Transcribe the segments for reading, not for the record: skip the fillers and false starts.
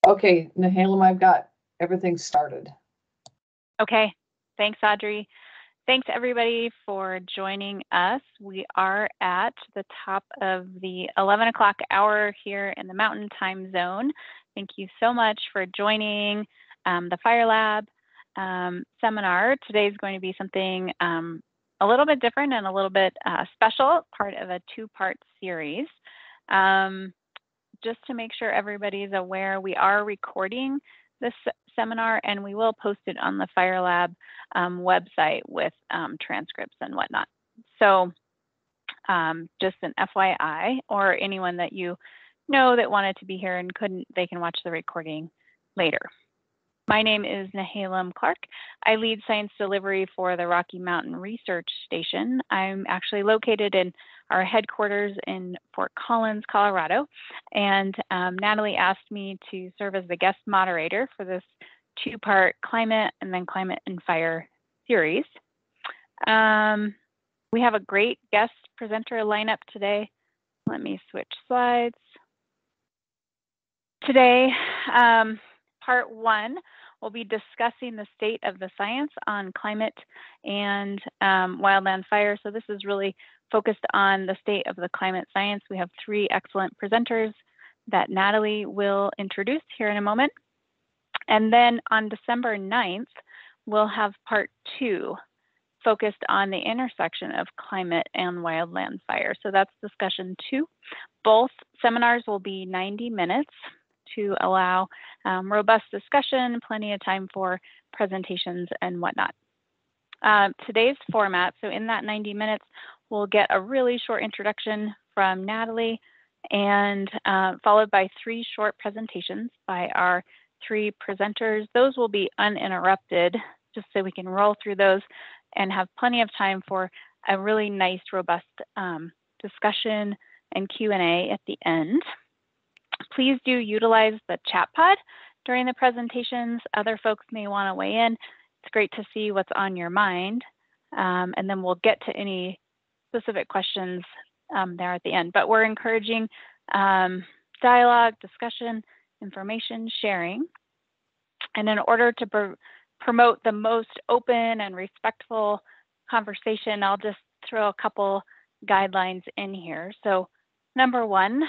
Okay, Nehalem, I've got everything started. Okay, thanks, Audrey. Thanks, everybody, for joining us. We are at the top of the 11 o'clock hour here in the Mountain Time Zone. Thank you so much for joining the Fire Lab seminar. Today is going to be something a little bit different and a little bit special, part of a two-part series. Just to make sure everybody's aware, we are recording this seminar and we will post it on the Fire Lab website with transcripts and whatnot. So just an FYI, or anyone that you know that wanted to be here and couldn't, they can watch the recording later. My name is Nehalem Clark. I lead science delivery for the Rocky Mountain Research Station. I'm actually located in our headquarters in Fort Collins, Colorado. And Natalie asked me to serve as the guest moderator for this two-part climate and then climate and fire series. We have a great guest presenter lineup today. Let me switch slides. Today, part one, we'll be discussing the state of the science on climate and wildland fire. So this is really focused on the state of the climate science. We have three excellent presenters that Natalie will introduce here in a moment. And then on December 9th, we'll have part two, focused on the intersection of climate and wildland fire. So that's discussion two. Both seminars will be 90 minutes to allow robust discussion, plenty of time for presentations and whatnot. Today's format, so in that 90 minutes, we'll get a really short introduction from Natalie and followed by three short presentations by our three presenters. Those will be uninterrupted, just so we can roll through those and have plenty of time for a really nice, robust discussion and Q&A at the end. Please do utilize the chat pod during the presentations. Other folks may want to weigh in. It's great to see what's on your mind. And then we'll get to any specific questions there at the end. But we're encouraging dialogue, discussion, information sharing. And in order to promote the most open and respectful conversation, I'll just throw a couple guidelines in here. So number one,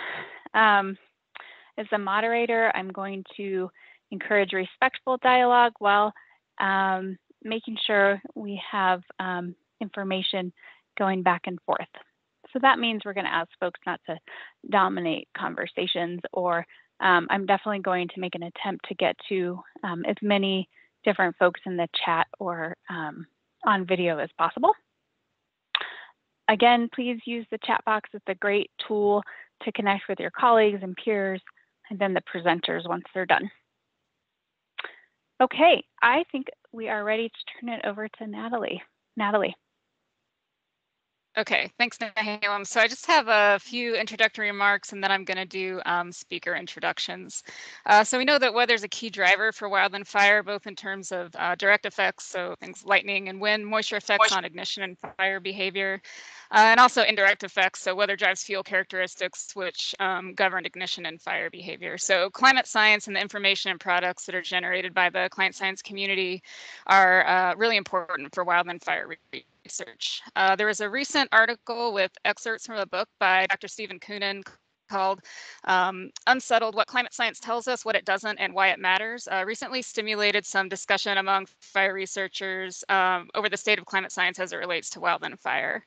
as a moderator, I'm going to encourage respectful dialogue while making sure we have information going back and forth. So that means we're going to ask folks not to dominate conversations, or I'm definitely going to make an attempt to get to as many different folks in the chat or on video as possible. Again, please use the chat box. It's a great tool to connect with your colleagues and peers, and then the presenters once they're done. Okay, I think we are ready to turn it over to Natalie. Natalie. Okay, thanks, Nehalem. So I just have a few introductory remarks, and then I'm going to do speaker introductions. So we know that weather is a key driver for wildland fire, both in terms of direct effects, so things lightning and wind, moisture effects on ignition and fire behavior, and also indirect effects, so weather drives fuel characteristics, which govern ignition and fire behavior. So climate science and the information and products that are generated by the climate science community are really important for wildland fire research. There was a recent article with excerpts from a book by Dr. Stephen Koonin called Unsettled, What Climate Science Tells Us, What It Doesn't, and Why It Matters. Recently stimulated some discussion among fire researchers over the state of climate science as it relates to wildland fire.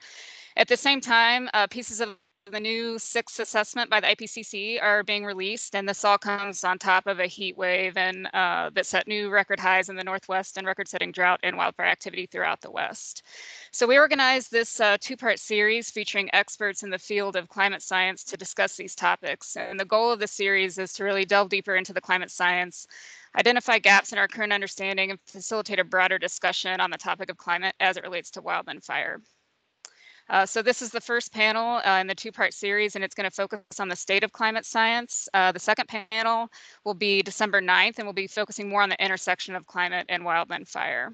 At the same time, pieces of the new sixth assessment by the IPCC are being released, and this all comes on top of a heat wave and that set new record highs in the Northwest and record-setting drought and wildfire activity throughout the West. So we organized this two-part series featuring experts in the field of climate science to discuss these topics. And the goal of the series is to really delve deeper into the climate science, identify gaps in our current understanding, and facilitate a broader discussion on the topic of climate as it relates to wildland fire. So this is the first panel in the two-part series, and it's going to focus on the state of climate science. The second panel will be December 9th, and we'll be focusing more on the intersection of climate and wildland fire.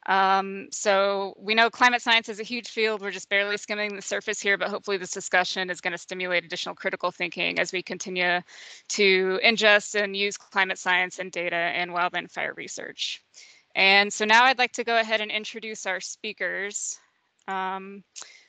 So we know climate science is a huge field. We're just barely skimming the surface here, but hopefully this discussion is going to stimulate additional critical thinking as we continue to ingest and use climate science and data in wildland fire research. And so now I'd like to go ahead and introduce our speakers.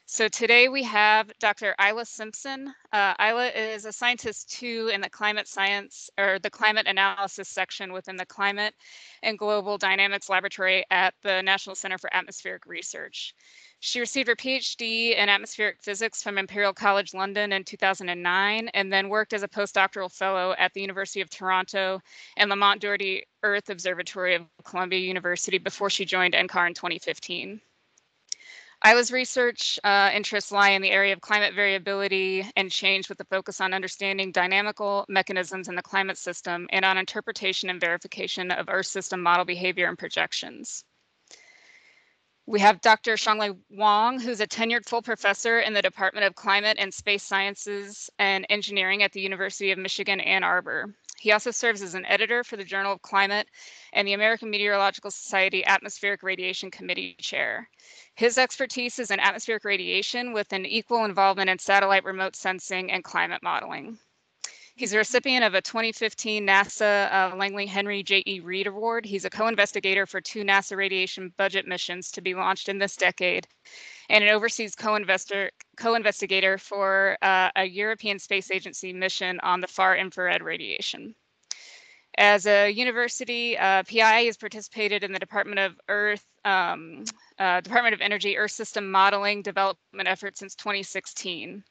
So today we have Dr. Isla Simpson. Isla is a scientist too in the climate science or the climate analysis section within the Climate and Global Dynamics Laboratory at the National Center for Atmospheric Research. She received her PhD in atmospheric physics from Imperial College London in 2009, and then worked as a postdoctoral fellow at the University of Toronto and Lamont Doherty Earth Observatory of Columbia University before she joined NCAR in 2015. Isla's research interests lie in the area of climate variability and change with a focus on understanding dynamical mechanisms in the climate system and on interpretation and verification of Earth system model behavior and projections. We have Dr. Xianglei Wang, who's a tenured full professor in the Department of Climate and Space Sciences and Engineering at the University of Michigan, Ann Arbor. He also serves as an editor for the Journal of Climate and the American Meteorological Society Atmospheric Radiation Committee Chair. His expertise is in atmospheric radiation with an equal involvement in satellite remote sensing and climate modeling. He's a recipient of a 2015 NASA Langley Henry J.E. Reid Award. He's a co-investigator for 2 NASA radiation budget missions to be launched in this decade, and an overseas co-investigator for a European Space Agency mission on the far infrared radiation. As a university PI, has participated in the Department of Energy Earth System Modeling development efforts since 2016.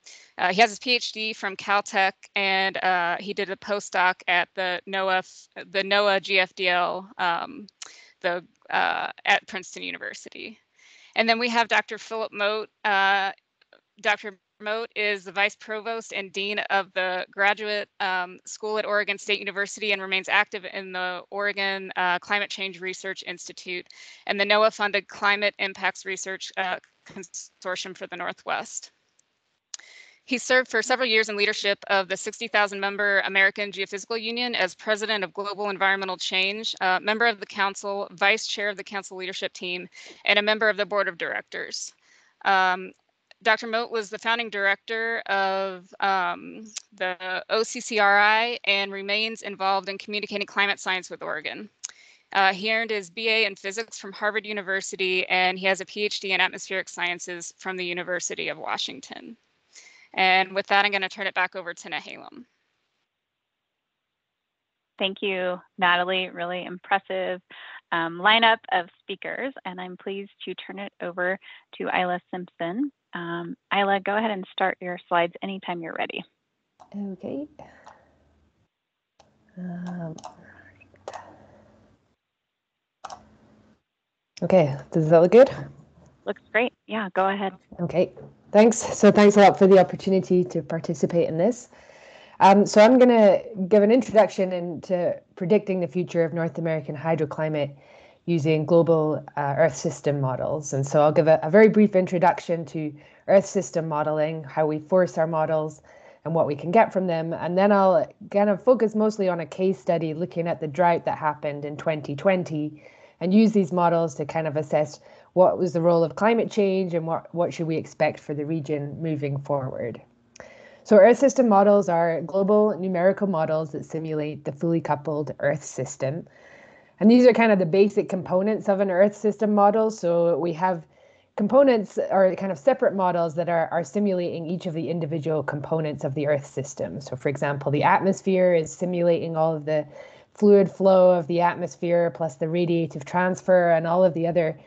He has his PhD from Caltech, and he did a postdoc at the NOAA GFDL at Princeton University. And then we have Dr. Philip Mote. Dr. Mote is the Vice Provost and Dean of the Graduate School at Oregon State University and remains active in the Oregon Climate Change Research Institute and the NOAA-funded Climate Impacts Research Consortium for the Northwest. He served for several years in leadership of the 60,000-member American Geophysical Union as president of Global Environmental Change, member of the council, vice chair of the council leadership team, and a member of the board of directors. Dr. Mote was the founding director of the OCCRI and remains involved in communicating climate science with Oregon. He earned his BA in physics from Harvard University, and he has a PhD in atmospheric sciences from the University of Washington. And with that, I'm going to turn it back over to Nehalem. Thank you, Natalie. Really impressive lineup of speakers, and I'm pleased to turn it over to Isla Simpson. Isla, go ahead and start your slides anytime you're ready. Okay. Okay, does that look good? Looks great. Yeah, go ahead. Okay, thanks. So thanks a lot for the opportunity to participate in this. So I'm going to give an introduction into predicting the future of North American hydroclimate using global Earth system models. And so I'll give a very brief introduction to Earth system modeling, how we force our models and what we can get from them. And then I'll kind of focus mostly on a case study looking at the drought that happened in 2020 and use these models to kind of assess what was the role of climate change and what should we expect for the region moving forward. So Earth system models are global numerical models that simulate the fully coupled Earth system. And these are kind of the basic components of an Earth system model. So we have components or kind of separate models that are simulating each of the individual components of the Earth system. So for example, the atmosphere is simulating all of the fluid flow of the atmosphere plus the radiative transfer and all of the other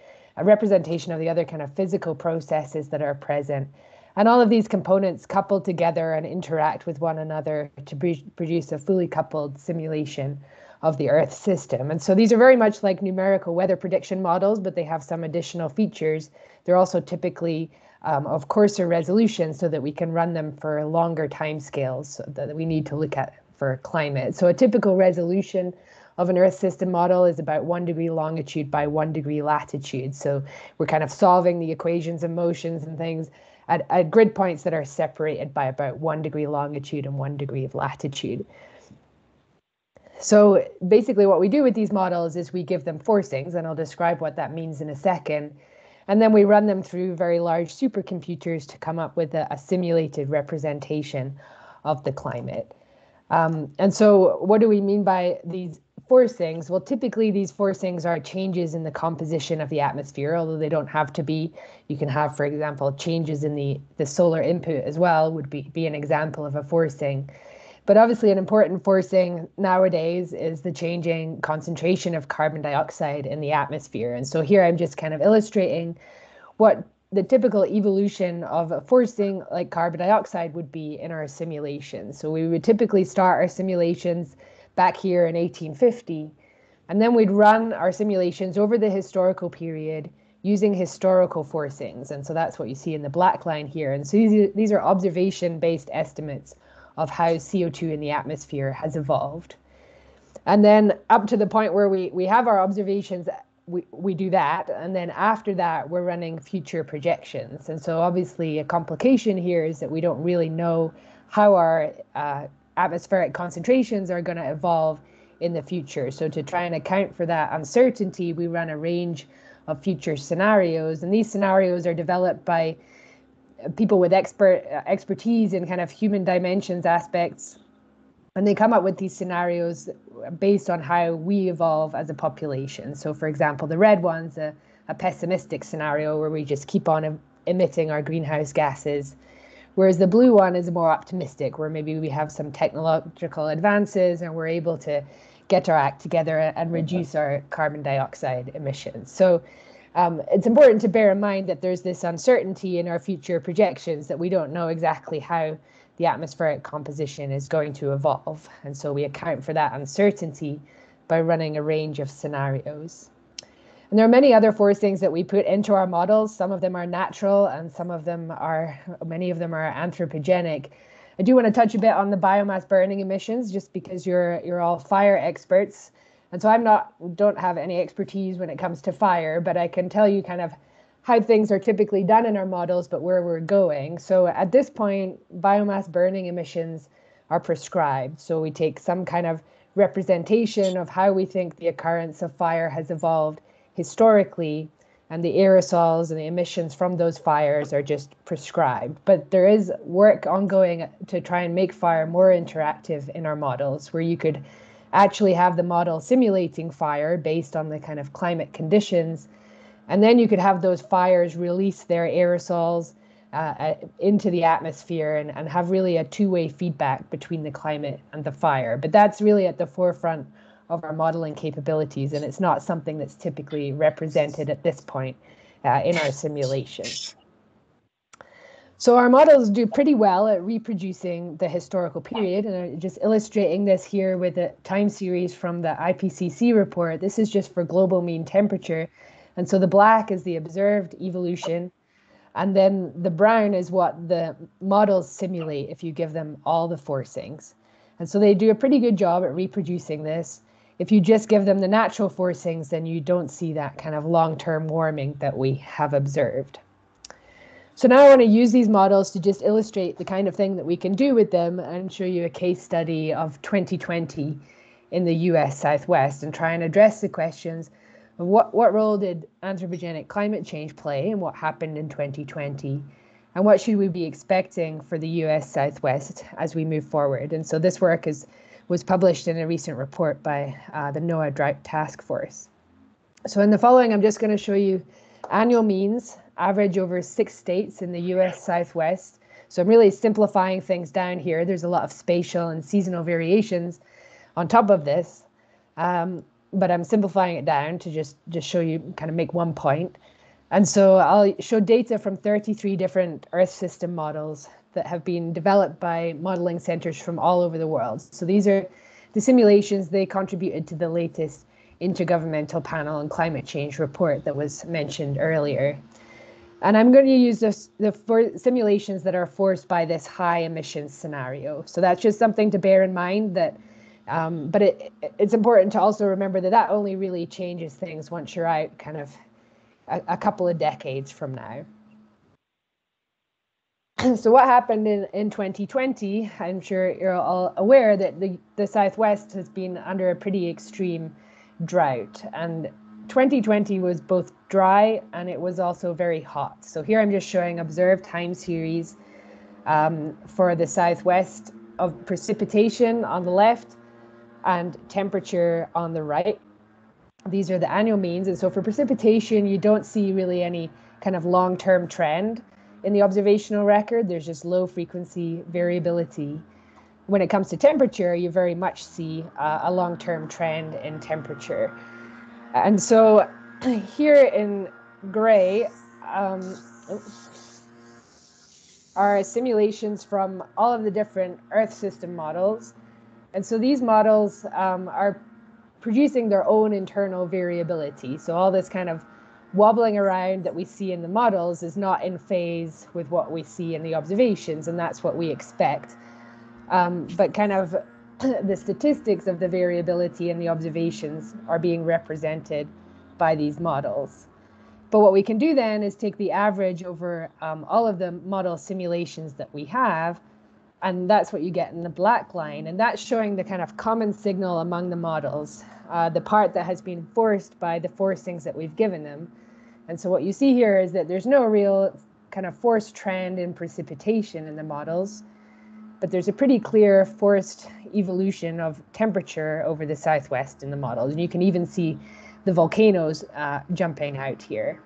representation of the other kind of physical processes that are present. And all of these components couple together and interact with one another to produce a fully coupled simulation of the Earth system. And so these are very much like numerical weather prediction models, but they have some additional features. They're also typically of coarser resolution so that we can run them for longer timescales that we need to look at for climate. So a typical resolution of an Earth system model is about 1 degree longitude by 1 degree latitude. So we're kind of solving the equations and motions and things at grid points that are separated by about 1 degree longitude and 1 degree of latitude. So basically what we do with these models is we give them forcings, and I'll describe what that means in a second. And then we run them through very large supercomputers to come up with a simulated representation of the climate. And so what do we mean by these forcings? Well, typically these forcings are changes in the composition of the atmosphere, although they don't have to be. You can have, for example, changes in the solar input as well would be an example of a forcing. But obviously an important forcing nowadays is the changing concentration of carbon dioxide in the atmosphere. And so here I'm just kind of illustrating what the typical evolution of a forcing like carbon dioxide would be in our simulations. So we would typically start our simulations back here in 1850, and then we'd run our simulations over the historical period using historical forcings. And so that's what you see in the black line here. And so these are observation-based estimates of how CO2 in the atmosphere has evolved. And then up to the point where we have our observations, we do that. And then after that, we're running future projections. And so obviously a complication here is that we don't really know how our atmospheric concentrations are going to evolve in the future. So to try and account for that uncertainty, we run a range of future scenarios. And these scenarios are developed by people with expertise in kind of human dimensions aspects. And they come up with these scenarios based on how we evolve as a population. So for example, the red one's a pessimistic scenario where we just keep on emitting our greenhouse gases, whereas the blue one is more optimistic, where maybe we have some technological advances and we're able to get our act together and reduce our carbon dioxide emissions. So it's important to bear in mind that there's this uncertainty in our future projections, that we don't know exactly how the atmospheric composition is going to evolve. And so we account for that uncertainty by running a range of scenarios. And there are many other forcings that we put into our models. Some of them are natural and many of them are anthropogenic. I do want to touch a bit on the biomass burning emissions, just because you're all fire experts. And so don't have any expertise when it comes to fire, but I can tell you kind of how things are typically done in our models, but where we're going. So at this point, biomass burning emissions are prescribed. So we take some kind of representation of how we think the occurrence of fire has evolved historically, and the aerosols and the emissions from those fires are just prescribed. But there is work ongoing to try and make fire more interactive in our models, where you could actually have the model simulating fire based on the kind of climate conditions. And then you could have those fires release their aerosols into the atmosphere and have really a two-way feedback between the climate and the fire. But that's really at the forefront of our modeling capabilities, and it's not something that's typically represented at this point in our simulations. So our models do pretty well at reproducing the historical period, and I'm just illustrating this here with a time series from the IPCC report. This is just for global mean temperature. And so the black is the observed evolution, and then the brown is what the models simulate if you give them all the forcings. And so they do a pretty good job at reproducing this. If you just give them the natural forcings, then you don't see that kind of long-term warming that we have observed. So now I want to use these models to just illustrate the kind of thing that we can do with them and show you a case study of 2020 in the US Southwest and try and address the questions of what role did anthropogenic climate change play and what happened in 2020, and what should we be expecting for the US Southwest as we move forward. And so this work was published in a recent report by the NOAA Drought Task Force. So in the following, I'm just going to show you annual means, average over 6 states in the US Southwest. So I'm really simplifying things down here. There's a lot of spatial and seasonal variations on top of this, but I'm simplifying it down to just show you, kind of make one point. And so I'll show data from 33 different Earth system models that have been developed by modeling centers from all over the world. So these are the simulations. They contributed to the latest Intergovernmental Panel on Climate Change report that was mentioned earlier. And I'm going to use the simulations that are forced by this high emissions scenario. So that's just something to bear in mind, that but it's important to also remember that only really changes things once you're out kind of a couple of decades from now. So what happened in 2020, I'm sure you're all aware that the Southwest has been under a pretty extreme drought. And 2020 was both dry and it was also very hot. So here I'm just showing observed time series for the Southwest of precipitation on the left and temperature on the right. These are the annual means. And so for precipitation, you don't see really any kind of long-term trend in the observational record. There's just low frequency variability. When it comes to temperature, you very much see a long-term trend in temperature. And so here in gray are simulations from all of the different Earth system models. And so these models are producing their own internal variability. So all this kind of wobbling around that we see in the models is not in phase with what we see in the observations, and that's what we expect. But kind of the statistics of the variability in the observations are being represented by these models. But what we can do then is take the average over all of the model simulations that we have, and that's what you get in the black line. And that's showing the kind of common signal among the models, the part that has been forced by the forcings that we've given them. And so what you see here is that there's no real kind of forced trend in precipitation in the models, but there's a pretty clear forced evolution of temperature over the Southwest in the models. And you can even see the volcanoes jumping out here.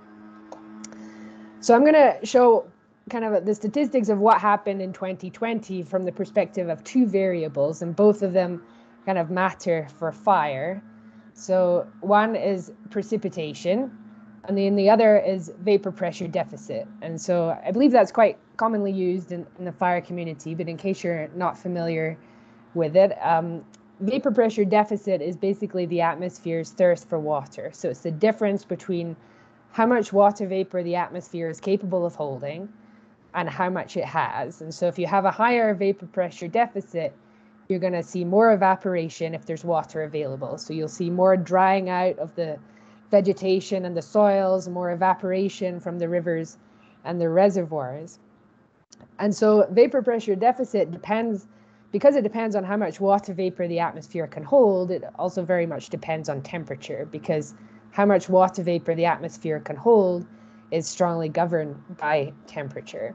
So I'm going to show kind of the statistics of what happened in 2020 from the perspective of two variables, and both of them kind of matter for fire. So one is precipitation, and then the other is vapor pressure deficit. And so I believe that's quite commonly used in the fire community, but in case you're not familiar with it, vapor pressure deficit is basically the atmosphere's thirst for water. So it's the difference between how much water vapor the atmosphere is capable of holding and how much it has. And so if you have a higher vapor pressure deficit, you're going to see more evaporation if there's water available. So you'll see more drying out of the vegetation and the soils, more evaporation from the rivers and the reservoirs. And so vapor pressure deficit depends, because it depends on how much water vapor the atmosphere can hold, it also very much depends on temperature, because how much water vapor the atmosphere can hold is strongly governed by temperature.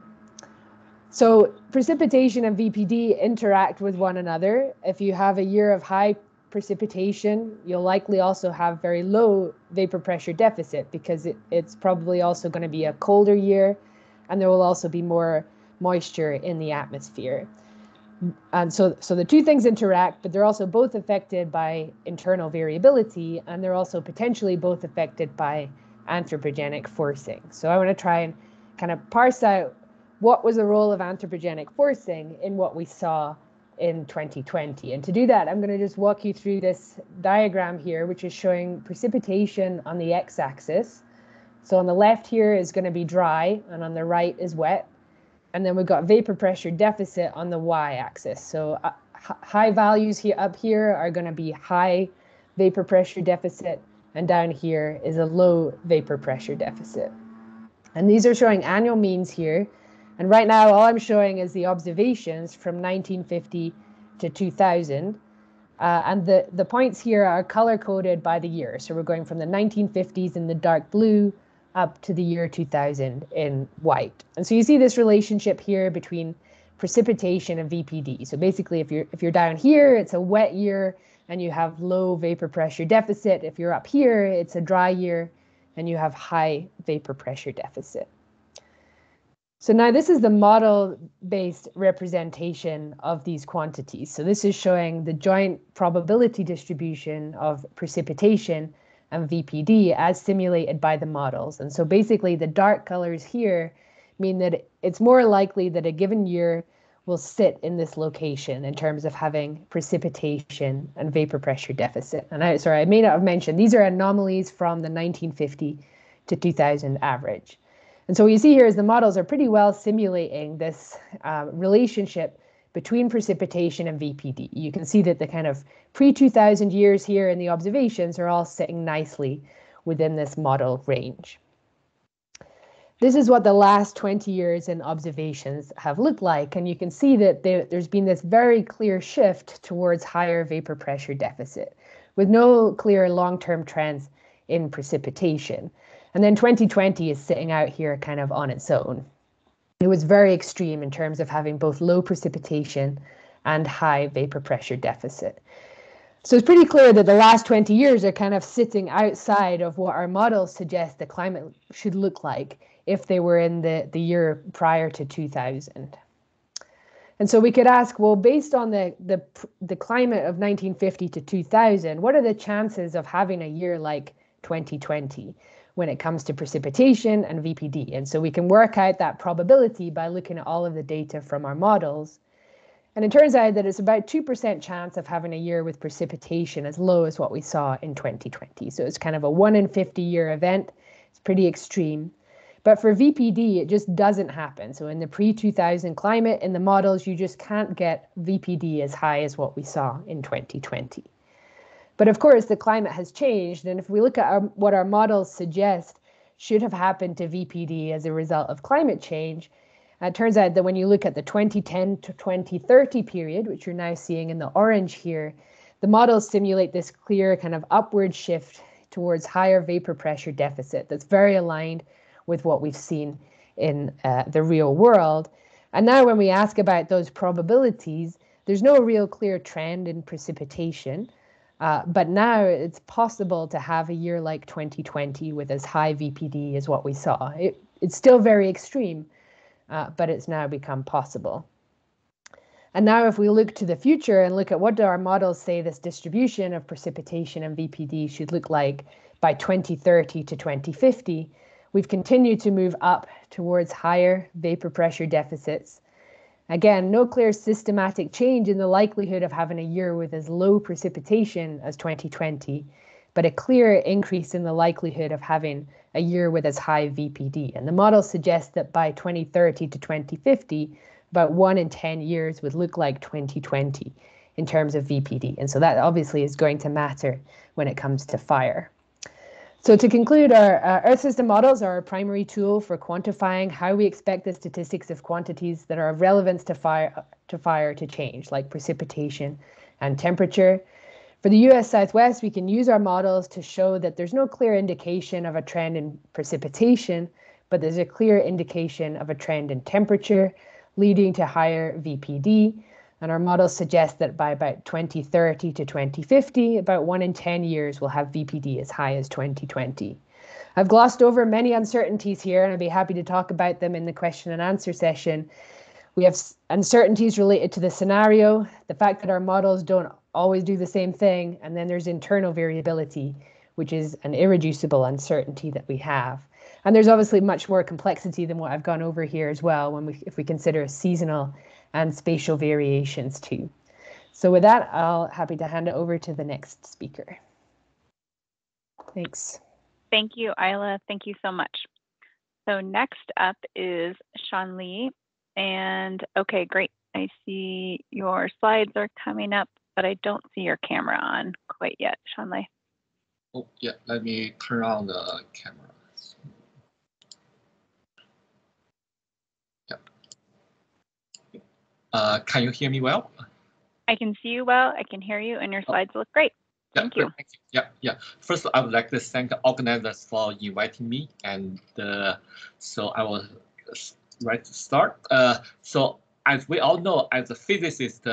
So precipitation and VPD interact with one another. If you have a year of high precipitation, you'll likely also have very low vapor pressure deficit, because it's probably also going to be a colder year, and there will also be more moisture in the atmosphere. And so the two things interact, but they're also both affected by internal variability, and they're also potentially both affected by anthropogenic forcing. So I want to try and kind of parse out what was the role of anthropogenic forcing in what we saw in 2020. And to do that, I'm going to just walk you through this diagram here, which is showing precipitation on the x-axis. So on the left here is going to be dry, and on the right is wet. And then we've got vapor pressure deficit on the y-axis. So high values here up here are going to be high vapor pressure deficit, and down here is a low vapor pressure deficit. And these are showing annual means here. And right now, all I'm showing is the observations from 1950 to 2000. And the points here are color-coded by the year. So we're going from the 1950s in the dark blue up to the year 2000 in white. And so you see this relationship here between precipitation and VPD. So basically, if you're down here, it's a wet year and you have low vapor pressure deficit. If you're up here, it's a dry year and you have high vapor pressure deficit. So now this is the model-based representation of these quantities. So this is showing the joint probability distribution of precipitation and VPD as simulated by the models. And so basically the dark colors here mean that it's more likely that a given year will sit in this location in terms of having precipitation and vapor pressure deficit. And I may not have mentioned, these are anomalies from the 1950 to 2000 average. And so what you see here is the models are pretty well simulating this relationship between precipitation and VPD. You can see that the kind of pre-2000 years here in the observations are all sitting nicely within this model range. this is what the last 20 years in observations have looked like. And you can see that there's been this very clear shift towards higher vapor pressure deficit with no clear long-term trends in precipitation. And then 2020 is sitting out here kind of on its own. It was very extreme in terms of having both low precipitation and high vapor pressure deficit. So it's pretty clear that the last 20 years are kind of sitting outside of what our models suggest the climate should look like if they were in the year prior to 2000. And so we could ask, well, based on the climate of 1950 to 2000, what are the chances of having a year like 2020 when it comes to precipitation and VPD? And so we can work out that probability by looking at all of the data from our models. And it turns out that it's about 2% chance of having a year with precipitation as low as what we saw in 2020. So it's kind of a 1 in 50 year event. It's pretty extreme. But for VPD, it just doesn't happen. So in the pre-2000 climate, in the models, you just can't get VPD as high as what we saw in 2020. But of course, the climate has changed. And if we look at what our models suggest should have happened to VPD as a result of climate change, it turns out that when you look at the 2010 to 2030 period, which you're now seeing in the orange here, the models simulate this clear kind of upward shift towards higher vapor pressure deficit that's very aligned with what we've seen in the real world. And now when we ask about those probabilities, there's no real clear trend in precipitation, but now it's possible to have a year like 2020 with as high VPD as what we saw. It's still very extreme, but it's now become possible. And now if we look to the future and look at what do our models say this distribution of precipitation and VPD should look like by 2030 to 2050, we've continued to move up towards higher vapor pressure deficits. Again, no clear systematic change in the likelihood of having a year with as low precipitation as 2020, but a clear increase in the likelihood of having a year with as high VPD. And the model suggests that by 2030 to 2050, about 1 in 10 years would look like 2020 in terms of VPD. And so that obviously is going to matter when it comes to fire. So to conclude, our Earth system models are our primary tool for quantifying how we expect the statistics of quantities that are of relevance to fire to change, like precipitation and temperature. For the US Southwest, we can use our models to show that there's no clear indication of a trend in precipitation, but there's a clear indication of a trend in temperature, leading to higher VPD. And our models suggest that by about 2030 to 2050, about 1 in 10 years will have VPD as high as 2020. I've glossed over many uncertainties here, and I'd be happy to talk about them in the question and answer session. We have uncertainties related to the scenario, the fact that our models don't always do the same thing, and then there's internal variability, which is an irreducible uncertainty that we have. And there's obviously much more complexity than what I've gone over here as well, if we consider seasonal and spatial variations too. So with that, I'll happy to hand it over to the next speaker. Thanks. Thank you, Isla. Thank you so much. So next up is Sean Lee. And okay, great. I see your slides are coming up, but I don't see your camera on quite yet, Sean Lee. Oh, yeah, let me turn on the camera. Can you hear me well? I can see you well, I can hear you, and your slides look great. Thank you. Yeah. First, I would like to thank the organizers for inviting me, and so I will right to start. So as we all know, as a physicist,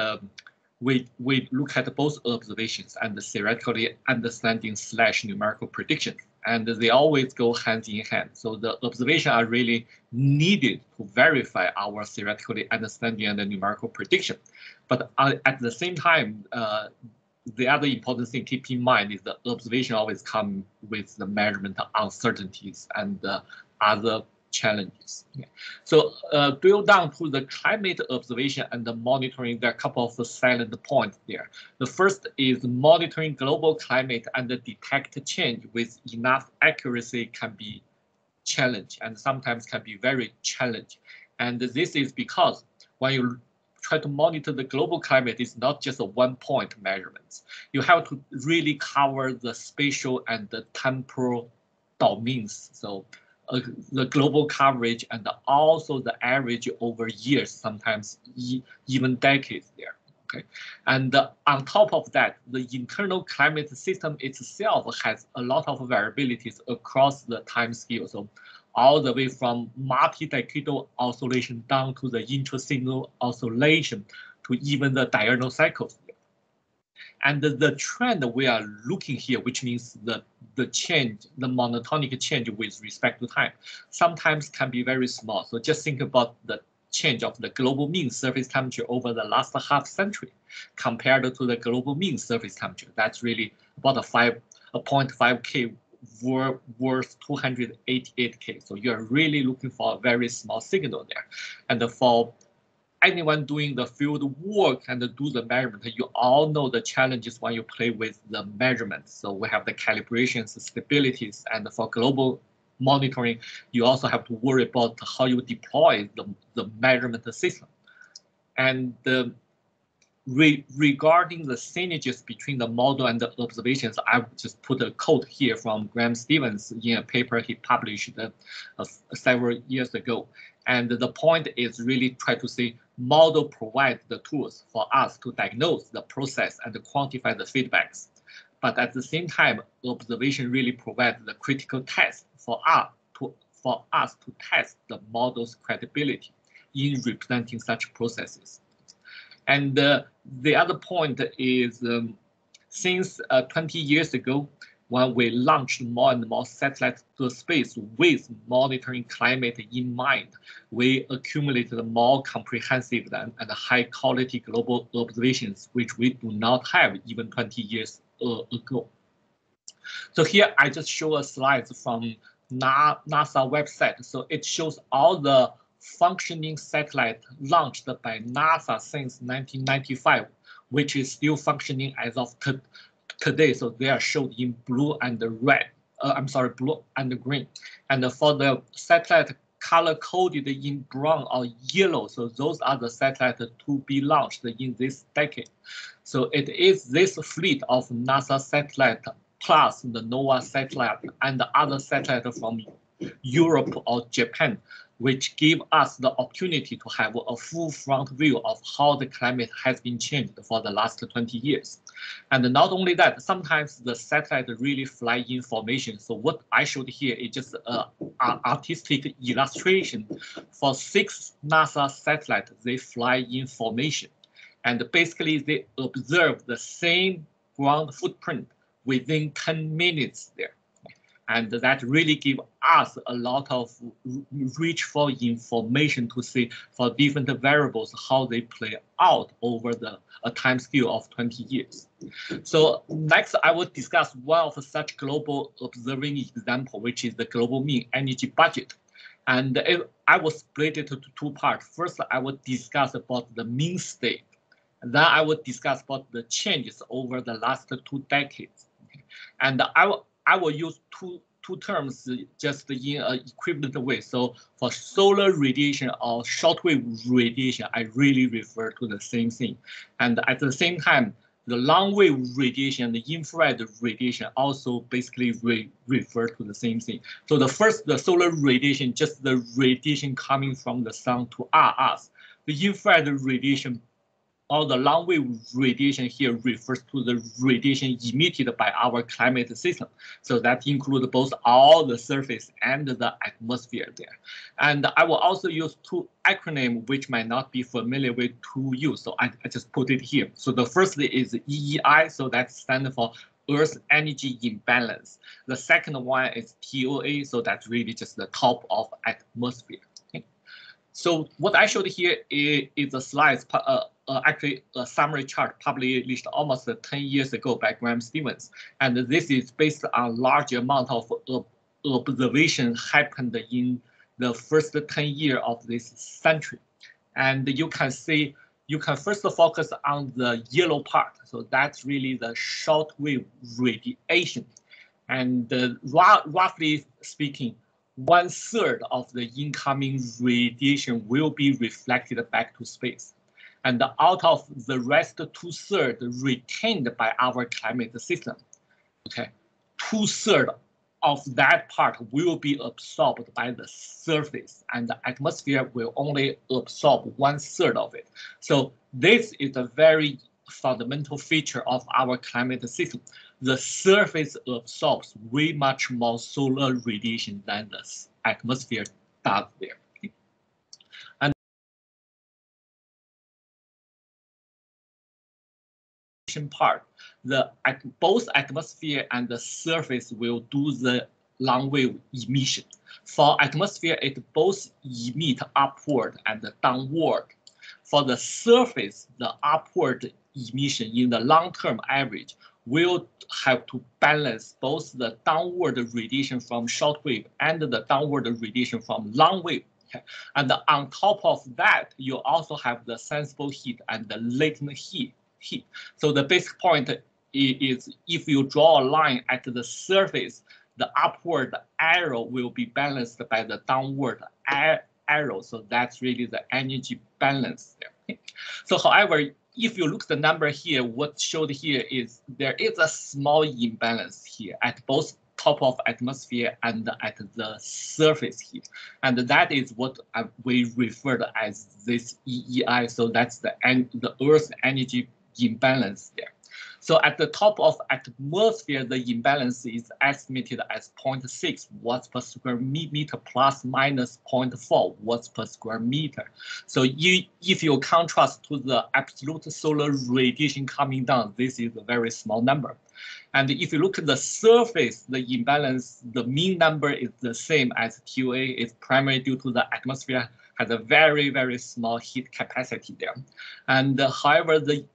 we look at both observations and the theoretically understanding / numerical predictions, and they always go hand in hand. So the observations are really needed to verify our theoretically understanding and the numerical prediction. But at the same time, the other important thing to keep in mind is the observation always come with the measurement uncertainties and other challenges. Yeah. So drill down to the climate observation and the monitoring. There are a couple of silent points there. The first is monitoring global climate and detect change with enough accuracy can be challenged and sometimes can be very challenging. And this is because when you try to monitor the global climate, it's not just a one-point measurements. You have to really cover the spatial and the temporal domains. So the global coverage and also the average over years, sometimes even decades there. Okay, and on top of that, the internal climate system itself has a lot of variabilities across the time scale. So all the way from multi-decadal oscillation down to the intraseasonal oscillation to even the diurnal cycles. And the trend we are looking here, which means the change, the monotonic change with respect to time, sometimes can be very small. So just think about the change of the global mean surface temperature over the last half century compared to the global mean surface temperature. That's really about a 0.5 K worth 288 K. So you're really looking for a very small signal there. And for anyone doing the field work and do the measurement, you all know the challenges when you play with the measurements. So we have the calibrations, stabilities, and for global monitoring, you also have to worry about how you deploy the measurement system. And regarding the synergies between the model and the observations, I just put a quote here from Graham Stevens in a paper he published several years ago. And the point is really try to say model provides the tools for us to diagnose the process and quantify the feedbacks. But at the same time, observation really provides the critical test for us to test the model's credibility in representing such processes. And the other point is since 20 years ago, when we launched more and more satellites to space with monitoring climate in mind, we accumulated more comprehensive and high quality global observations, which we do not have even 20 years ago. So here I just show a slide from NASA website. So it shows all the functioning satellite launched by NASA since 1995, which is still functioning as of today. So they are shown in blue and red. Blue and green. And for the satellite color coded in brown or yellow, so those are the satellites to be launched in this decade. So it is this fleet of NASA satellite plus the NOAA satellite and the other satellites from Europe or Japan, which give us the opportunity to have a full front view of how the climate has been changed for the last 20 years. And not only that, sometimes the satellite really fly in formation. So what I showed here is just an artistic illustration. For 6 NASA satellites, they fly in formation. And basically, they observe the same ground footprint within 10 minutes there. And that really gives us a lot of rich for information to see for different variables, how they play out over a time scale of 20 years. So next, I will discuss one of such global observing example, which is the global mean energy budget. And I will split it into 2 parts. First, I will discuss about the mean state. And then I will discuss about the changes over the last 2 decades. And I will use two terms just in an equivalent way. So for solar radiation or shortwave radiation, I really refer to the same thing. And at the same time, the long wave radiation, the infrared radiation also basically refer to the same thing. So the solar radiation, just the radiation coming from the sun to us. The infrared radiation or the long wave radiation here refers to the radiation emitted by our climate system. So that includes both all the surface and the atmosphere there. And I will also use 2 acronyms which might not be familiar with to you. So I just put it here. So the first is EEI, so that stands for Earth Energy Imbalance. The second one is TOA, so that's really just the top of atmosphere. Okay. So what I showed here is a slide, actually a summary chart published almost 10 years ago by Graham Stevens. And this is based on large amount of observation happened in the first 10 years of this century. And you can see, you can first focus on the yellow part. So that's really the shortwave radiation. And roughly speaking, 1/3 of the incoming radiation will be reflected back to space. And out of the rest 2/3 retained by our climate system, okay, 2/3 of that part will be absorbed by the surface, and the atmosphere will only absorb 1/3 of it. So this is a very fundamental feature of our climate system. The surface absorbs way much more solar radiation than the atmosphere does there. And part, both atmosphere and the surface will do the long wave emission. For atmosphere, it both emit upward and downward. For the surface, the upward emission in the long-term average will have to balance both the downward radiation from short wave and the downward radiation from long wave. And on top of that, you also have the sensible heat and the latent heat. So the basic point is if you draw a line at the surface, the upward arrow will be balanced by the downward arrow. So that's really the energy balance there. So however, if you look at the number here, what's showed here is there is a small imbalance here at both top of atmosphere and at the surface heat. And that is what we refer to as this EEI. So that's the Earth's energy imbalance there. So at the top of atmosphere, the imbalance is estimated as 0.6 watts per square meter plus minus 0.4 watts per square meter. So if you contrast to the absolute solar radiation coming down, this is a very small number. And if you look at the surface, the imbalance, the mean number is the same as TOA. It's primarily due to the atmosphere has a very, very small heat capacity there. And however, the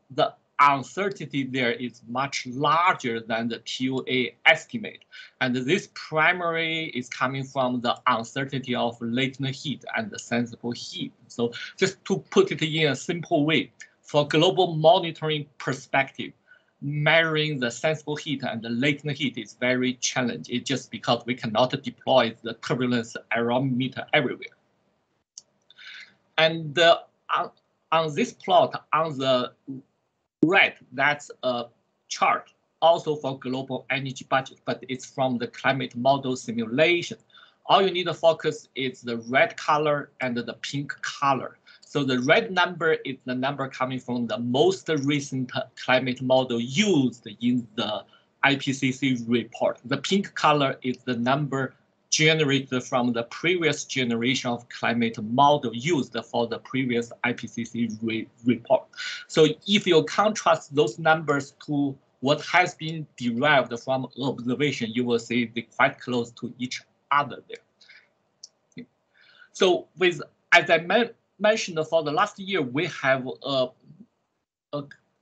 uncertainty there is much larger than the TOA estimate. And this primarily is coming from the uncertainty of latent heat and the sensible heat. So just to put it in a simple way, for global monitoring perspective, measuring the sensible heat and the latent heat is very challenging. It's just because we cannot deploy the turbulence aerometer everywhere. And on this plot, on the right, that's a chart also for global energy budget, but it's from the climate model simulation. All you need to focus is the red color and the pink color. So the red number is the number coming from the most recent climate model used in the IPCC report. The pink color is the number generated from the previous generation of climate model used for the previous IPCC report. So if you contrast those numbers to what has been derived from observation, you will see they're quite close to each other there. So as I mentioned, for the last year, we have a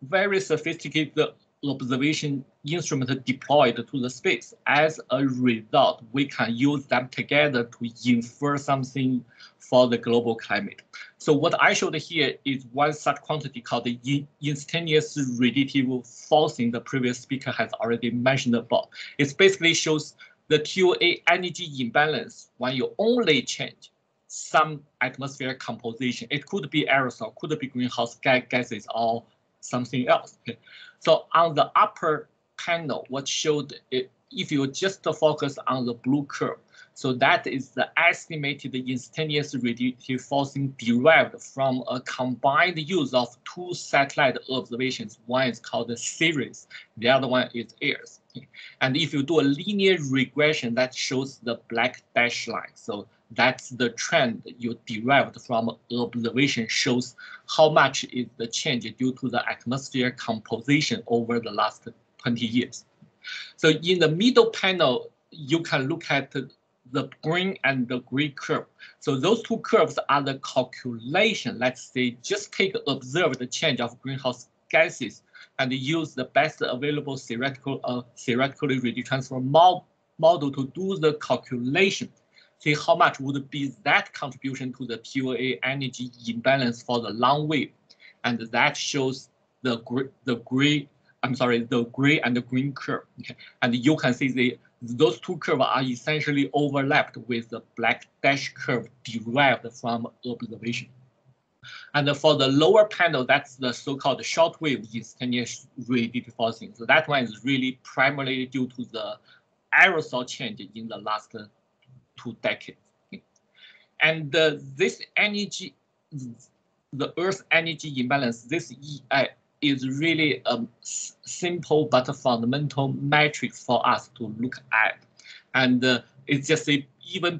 very sophisticated observation instrument deployed to the space. As a result, we can use them together to infer something for the global climate. So what I showed here is one such quantity called the instantaneous radiative forcing. The previous speaker has already mentioned about. It basically shows the TOA energy imbalance when you only change some atmospheric composition. It could be aerosol, could be greenhouse gases, or something else. Okay. So on the upper panel, what showed it, if you just focus on the blue curve, so that is the estimated instantaneous radiative forcing derived from a combined use of two satellite observations. One is called the Ceres, the other one is AIRS. And if you do a linear regression, that shows the black dash line. So that's the trend you derived from observation, shows how much is the change due to the atmosphere composition over the last 20 years. So in the middle panel, you can look at the green and the gray curve. So those two curves are the calculation. Let's say just observe the change of greenhouse gases and use the best available theoretically reduced transfer model to do the calculation. See how much would be that contribution to the TOA energy imbalance for the long wave, and that shows the gray and the green curve. Okay. And you can see those two curves are essentially overlapped with the black dash curve derived from observation. And for the lower panel, that's the so-called short wave instantaneous radiative forcing. So that one is really primarily due to the aerosol change in the last 2 decades. And this energy, the Earth energy imbalance, this EI is really a simple but a fundamental metric for us to look at. And it's just even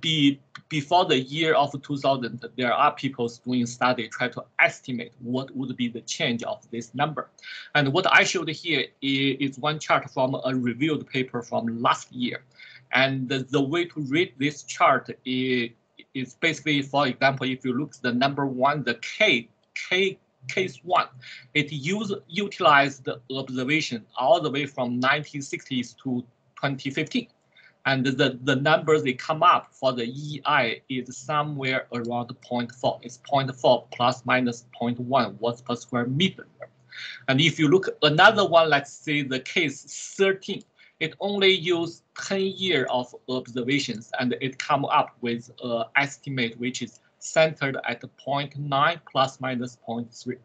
before the year of 2000, there are people doing study try to estimate what would be the change of this number. And what I showed here is one chart from a reviewed paper from last year. And the way to read this chart is basically, for example, if you look at the number 1, the case 1, it utilized the observation all the way from 1960s to 2015. And the numbers they come up for the EI is somewhere around 0.4. It's 0.4 plus minus 0.1 watts per square meter. And if you look at another one, let's say the case 13, it only used 10 years of observations, and it come up with an estimate which is centered at 0.9 plus minus 0.3.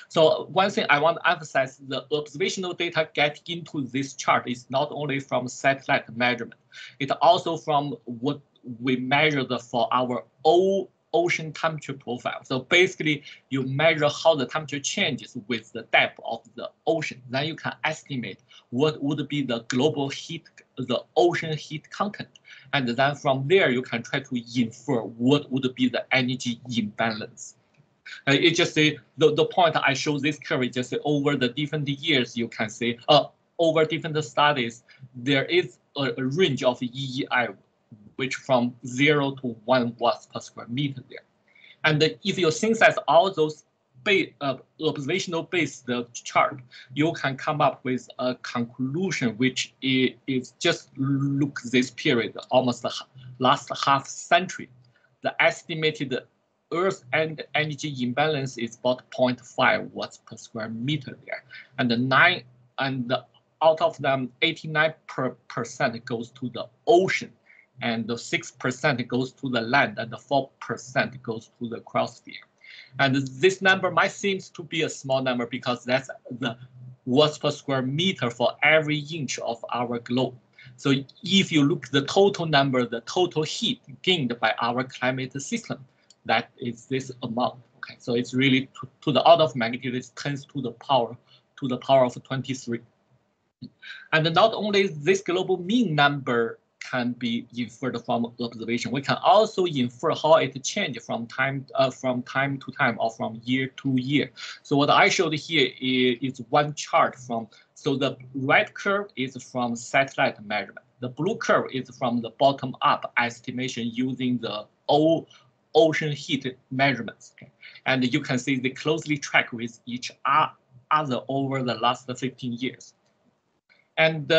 So one thing I want to emphasize, the observational data get into this chart is not only from satellite measurement, it's also from what we measured for our ocean temperature profile. So basically, you measure how the temperature changes with the depth of the ocean. Then you can estimate what would be the global heat, the ocean heat content. And then from there, you can try to infer what would be the energy imbalance. It just say the point I show this curve is just say over the different years, you can say over different studies, there is a range of EEI, which from 0 to 1 watts per square meter there. And if you synthesize all those observational based chart, you can come up with a conclusion which is just look this period, almost the last half century. The estimated Earth and energy imbalance is about 0.5 watts per square meter there, and out of them, 89% goes to the ocean, and the 6% goes to the land, and the 4% goes to the cryosphere. And this number might seem to be a small number because that's the watts per square meter for every inch of our globe. So if you look at the total number, the total heat gained by our climate system, that is this amount. Okay, so it's really to the order of magnitude, it's 10 to the power of 23. And not only this global mean number can be inferred from observation, we can also infer how it changes from time to time or from year to year. So what I showed here is one chart from, so the red curve is from satellite measurement. The blue curve is from the bottom up estimation using the ocean heat measurements. Okay? And you can see they closely track with each other over the last 15 years. And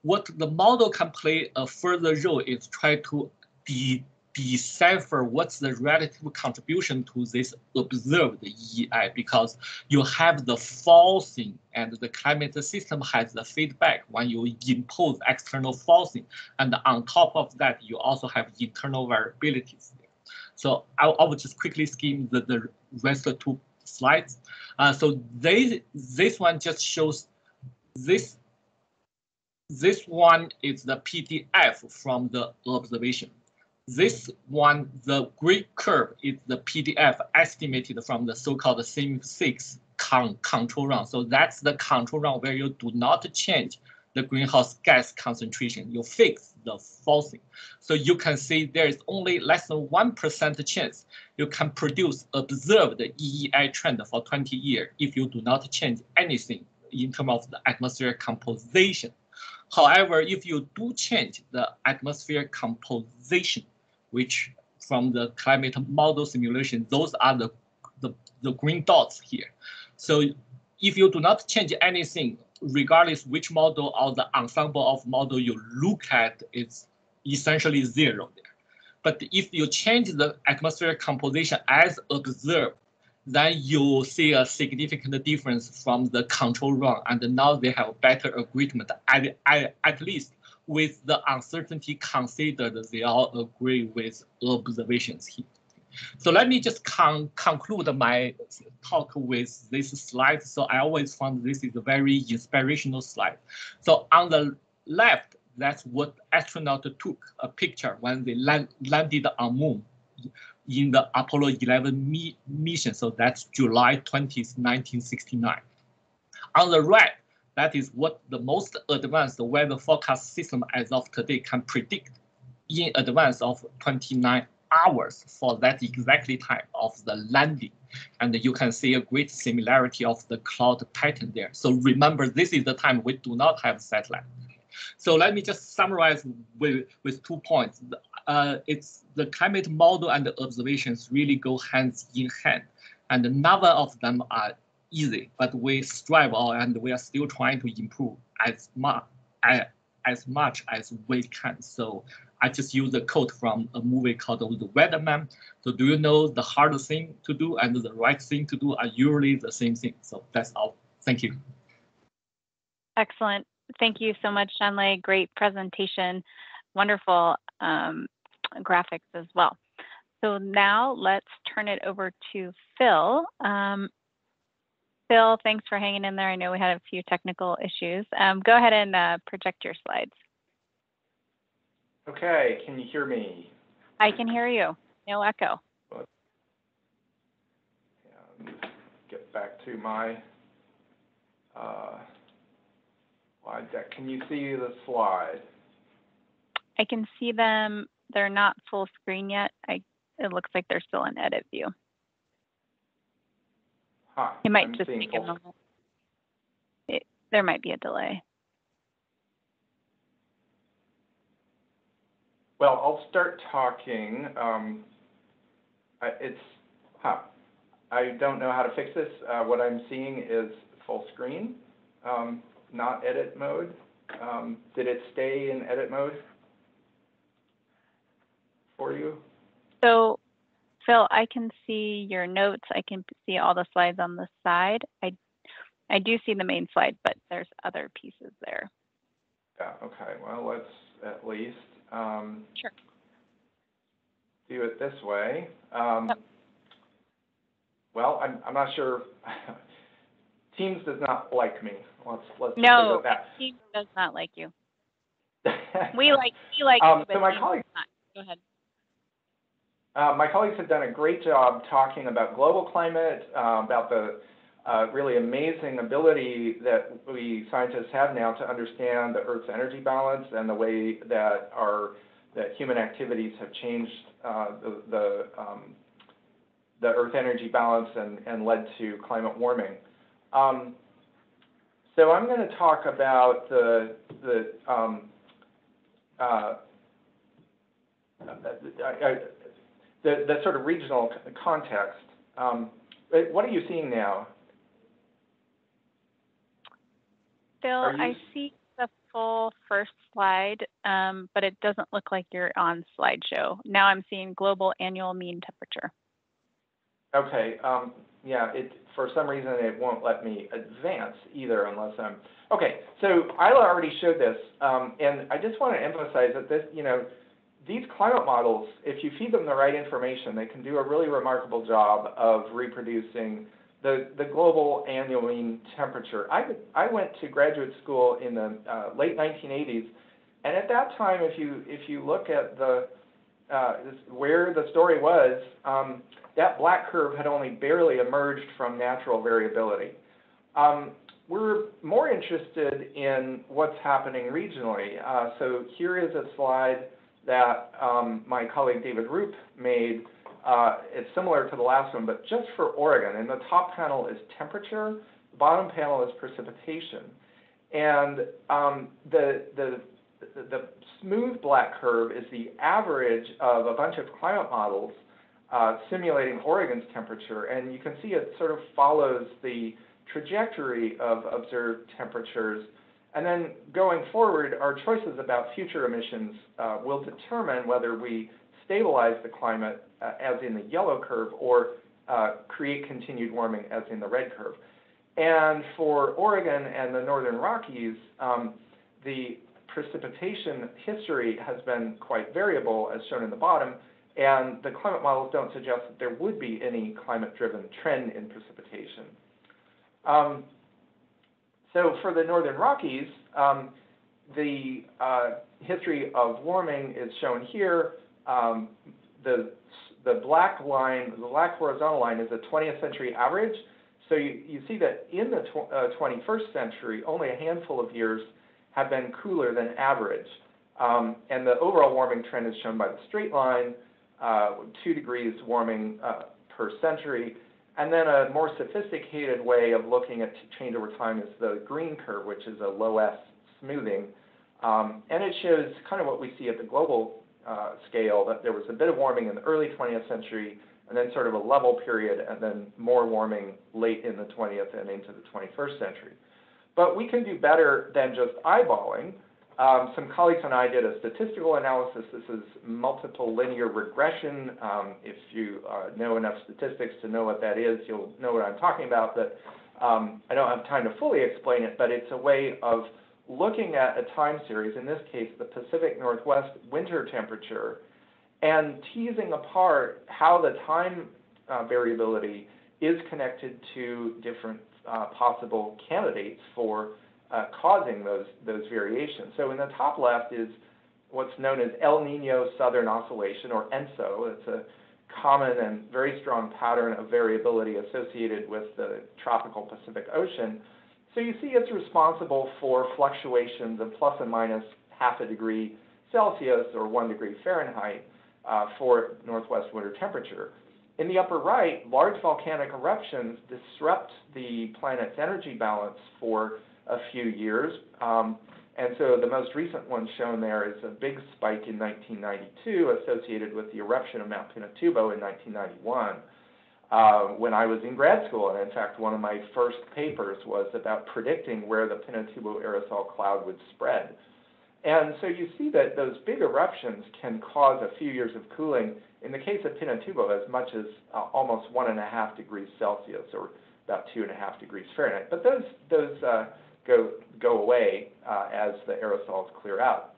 what the model can play a further role is try to decipher what's the relative contribution to this observed EEI, because you have the forcing and the climate system has the feedback when you impose external forcing, and on top of that you also have internal variabilities. So I will just quickly skim the rest of 2 slides. So this one just shows this one is the PDF from the observation. This one, the gray curve, is the PDF estimated from the so-called SIM6 control run. So that's the control run where you do not change the greenhouse gas concentration, you fix the forcing. So you can see there is only less than 1% chance you can produce observed EEI trend for 20 years if you do not change anything in terms of the atmosphere composition. However, if you do change the atmosphere composition, which from the climate model simulation, those are the green dots here. So if you do not change anything, regardless which model or the ensemble of model you look at, it's essentially 0 there. But if you change the atmosphere composition as observed, then you see a significant difference from the control run, and now they have better agreement. At least with the uncertainty considered, they all agree with observations here. So let me just conclude my talk with this slide. So I always found this is a very inspirational slide. So on the left, That's what astronauts took a picture when they landed on Moon in the Apollo 11 mission. So that's July 20th, 1969. On the right, that is what the most advanced weather forecast system as of today can predict in advance of 29 hours for that exactly time of the landing. And you can see a great similarity of the cloud pattern there. So remember, this is the time we do not have satellite. So let me just summarize with 2 points. It's the climate model and the observations really go hands in hand. And none of them are easy, but we strive and we are still trying to improve as much as we can. So I just use a quote from a movie called The Weatherman. So do you know the hard thing to do and the right thing to do are usually the same thing? So that's all. Thank you. Excellent. Thank you so much, Shanlei. Great presentation. Wonderful graphics as well. So now let's turn it over to Phil. Phil, thanks for hanging in there. I know we had a few technical issues. Go ahead and project your slides. Okay, can you hear me? I can hear you. No echo. And get back to my slide deck. Can you see the slide? I can see them. They're not full screen yet. It looks like they're still in edit view. Huh, It might just take a moment. There might be a delay. Well, I'll start talking. I don't know how to fix this. What I'm seeing is full screen, not edit mode. Did it stay in edit mode for you? So, Phil, I can see your notes. I can see all the slides on the side. I do see the main slide, but there's other pieces there. Yeah, okay. Well, let's at least Sure. do it this way. Yep. Well, I'm not sure. Teams does not like me. Let's just No, leave it at Teams does not like you. that. We like you, but so my Teams colleagues, does not. Go ahead. my colleagues have done a great job talking about global climate, about the really amazing ability that we scientists have now to understand the Earth's energy balance and the way that human activities have changed the Earth energy balance and led to climate warming. So I'm going to talk about the sort of regional context. What are you seeing now? Phil, I see the full first slide, but it doesn't look like you're on slideshow. Now I'm seeing global annual mean temperature. Okay, yeah, for some reason it won't let me advance either unless I'm, okay, so Isla already showed this, and I just want to emphasize that this, these climate models, if you feed them the right information, they can do a really remarkable job of reproducing the global annual mean temperature. I went to graduate school in the late 1980s, and at that time, if you look at where the story was, that black curve had only barely emerged from natural variability. We're more interested in what's happening regionally. So here is a slide that my colleague David Roop made. It's similar to the last one, but just for Oregon. And the top panel is temperature, the bottom panel is precipitation. And the smooth black curve is the average of a bunch of climate models simulating Oregon's temperature. And you can see it sort of follows the trajectory of observed temperatures. And then going forward, our choices about future emissions will determine whether we stabilize the climate as in the yellow curve or create continued warming as in the red curve. And for Oregon and the Northern Rockies, the precipitation history has been quite variable, as shown in the bottom, and the climate models don't suggest that there would be any climate-driven trend in precipitation. So for the Northern Rockies, the history of warming is shown here. The black line, the black horizontal line, is a 20th century average. So you see that in the 21st century, only a handful of years have been cooler than average. And the overall warming trend is shown by the straight line, 2 degrees warming per century. And then a more sophisticated way of looking at change over time is the green curve, which is a low S smoothing. And it shows kind of what we see at the global scale, that there was a bit of warming in the early 20th century, and then sort of a level period, and then more warming late in the 20th and into the 21st century. But we can do better than just eyeballing. Some colleagues and I did a statistical analysis. This is multiple linear regression. If you know enough statistics to know what that is, you'll know what I'm talking about. But I don't have time to fully explain it, but it's a way of looking at a time series, in this case, the Pacific Northwest winter temperature, and teasing apart how the time variability is connected to different possible candidates for causing those variations. So in the top left is what's known as El Nino Southern Oscillation, or ENSO. It's a common and very strong pattern of variability associated with the tropical Pacific Ocean. So you see it's responsible for fluctuations of plus and minus half a degree Celsius or 1 degree Fahrenheit for Northwest winter temperature. In the upper right, large volcanic eruptions disrupt the planet's energy balance for a few years. And so the most recent one shown there is a big spike in 1992 associated with the eruption of Mount Pinatubo in 1991. When I was in grad school, and in fact, one of my first papers was about predicting where the Pinatubo aerosol cloud would spread. And so you see that those big eruptions can cause a few years of cooling. In the case of Pinatubo, as much as almost 1.5 degrees Celsius, or about 2.5 degrees Fahrenheit. But those go away as the aerosols clear out.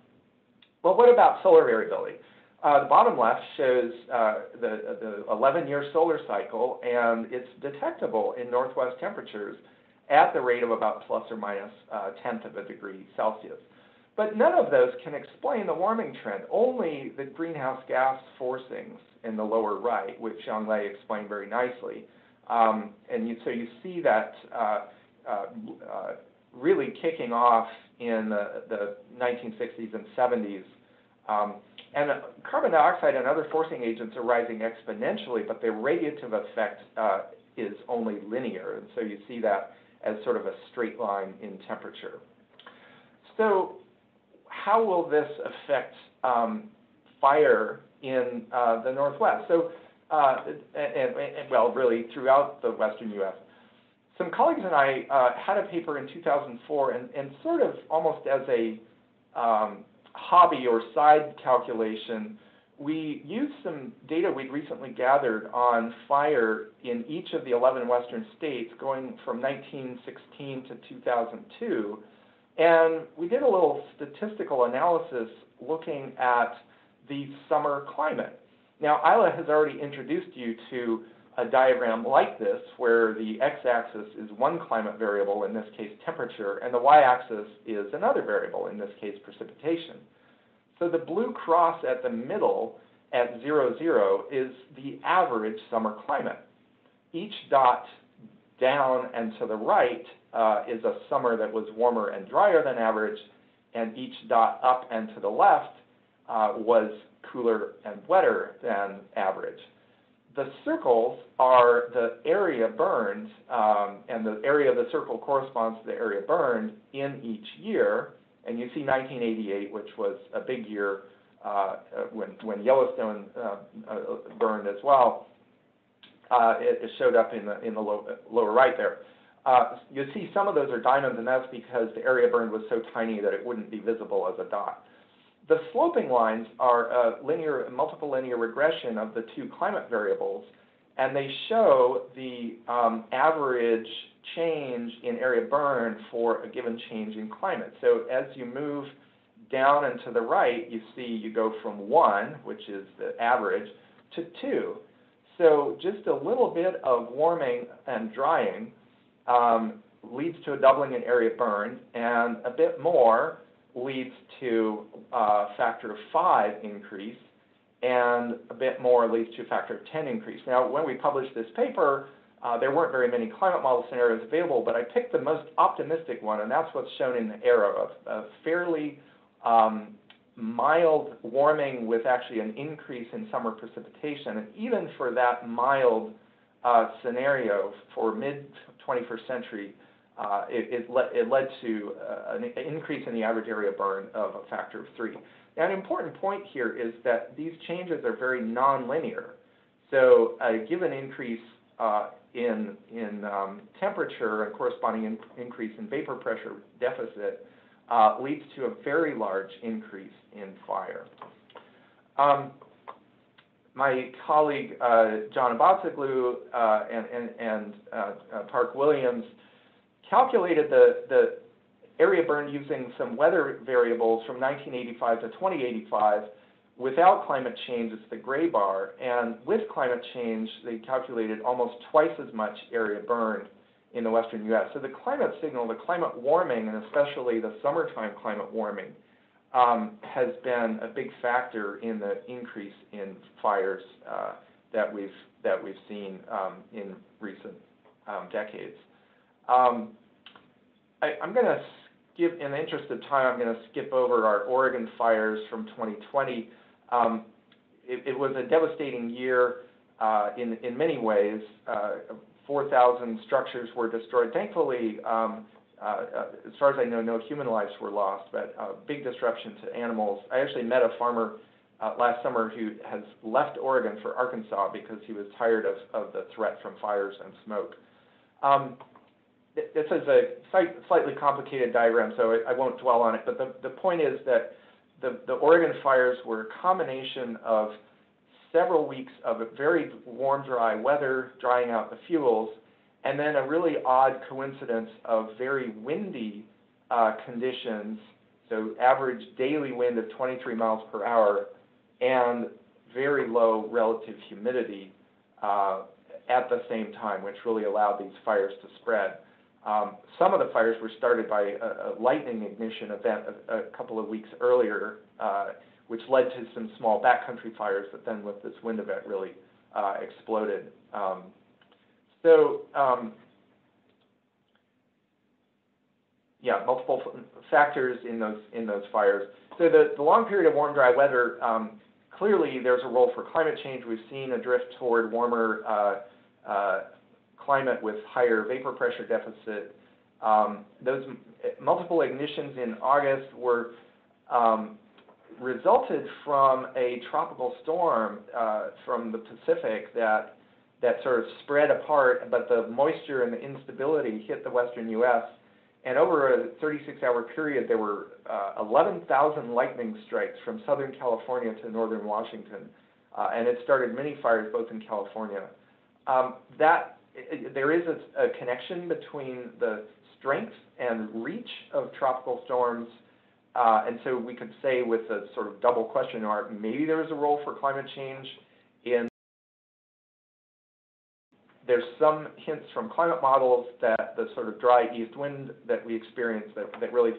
Well, what about solar variability? The bottom left shows the 11-year solar cycle, and it's detectable in Northwest temperatures at the rate of about plus or minus a tenth of a degree Celsius. But none of those can explain the warming trend, only the greenhouse gas forcings in the lower right, which Xianglei explained very nicely. So you see that really kicking off in the 1960s and 70s. And carbon dioxide and other forcing agents are rising exponentially, but their radiative effect is only linear. And so you see that as sort of a straight line in temperature. So how will this affect fire in the Northwest? So, well, really throughout the Western U.S. Some colleagues and I had a paper in 2004, and sort of almost as a hobby or side calculation, we used some data we'd recently gathered on fire in each of the 11 Western states going from 1916 to 2002. And we did a little statistical analysis looking at the summer climate. Now, Isla has already introduced you to a diagram like this, where the x-axis is one climate variable, in this case temperature, and the y-axis is another variable, in this case precipitation. So the blue cross at the middle at 0, 0 is the average summer climate. Each dot down and to the right is a summer that was warmer and drier than average, and each dot up and to the left was cooler and wetter than average. The circles are the area burned, and the area of the circle corresponds to the area burned in each year. And you see 1988, which was a big year when Yellowstone burned as well. It showed up in the lower right there. You see some of those are diamonds, and that's because the area burned was so tiny that it wouldn't be visible as a dot. The sloping lines are a multiple linear regression of the two climate variables, and they show the average change in area burned for a given change in climate. So as you move down and to the right, you see you go from 1, which is the average, to 2. So just a little bit of warming and drying leads to a doubling in area burned, and a bit more leads to a factor of 5 increase, and a bit more leads to a factor of 10 increase. Now, when we published this paper, there weren't very many climate model scenarios available, but I picked the most optimistic one, and that's what's shown in the arrow, of fairly mild warming with actually an increase in summer precipitation. And even for that mild scenario for mid-21st century, it led to an increase in the average area burn of a factor of 3. Now, an important point here is that these changes are very nonlinear. So a given increase in temperature and corresponding increase in vapor pressure deficit leads to a very large increase in fire. My colleague John Abatzoglu and Park Williams calculated the area burned using some weather variables from 1985 to 2085 without climate change. It's the gray bar, and with climate change, they calculated almost twice as much area burned in the western U.S. So the climate signal, the climate warming, and especially the summertime climate warming, has been a big factor in the increase in fires that we've seen in recent decades. I'm going to skip, in the interest of time, I'm going to skip over our Oregon fires from 2020. It was a devastating year in many ways. 4,000 structures were destroyed. Thankfully, as far as I know, no human lives were lost, but big disruption to animals. I actually met a farmer last summer who has left Oregon for Arkansas because he was tired of the threat from fires and smoke. This is a slightly complicated diagram, so I won't dwell on it, but the point is that the Oregon fires were a combination of several weeks of very warm, dry weather, drying out the fuels, and then a really odd coincidence of very windy conditions, so average daily wind of 23 miles per hour, and very low relative humidity at the same time, which really allowed these fires to spread. Some of the fires were started by a lightning ignition event a couple of weeks earlier, which led to some small backcountry fires, but then with this wind event really exploded. Yeah, multiple factors in those fires. So the long period of warm, dry weather, clearly there's a role for climate change. We've seen a drift toward warmer climate with higher vapor pressure deficit. Those multiple ignitions in August were resulted from a tropical storm from the Pacific that sort of spread apart, but the moisture and the instability hit the western U.S. And over a 36-hour period, there were 11,000 lightning strikes from Southern California to northern Washington, and it started many fires both in California. There is a connection between the strength and reach of tropical storms, and so we could say with a sort of double question mark, maybe there is a role for climate change in. There's some hints from climate models that the sort of dry east wind that we experienced that really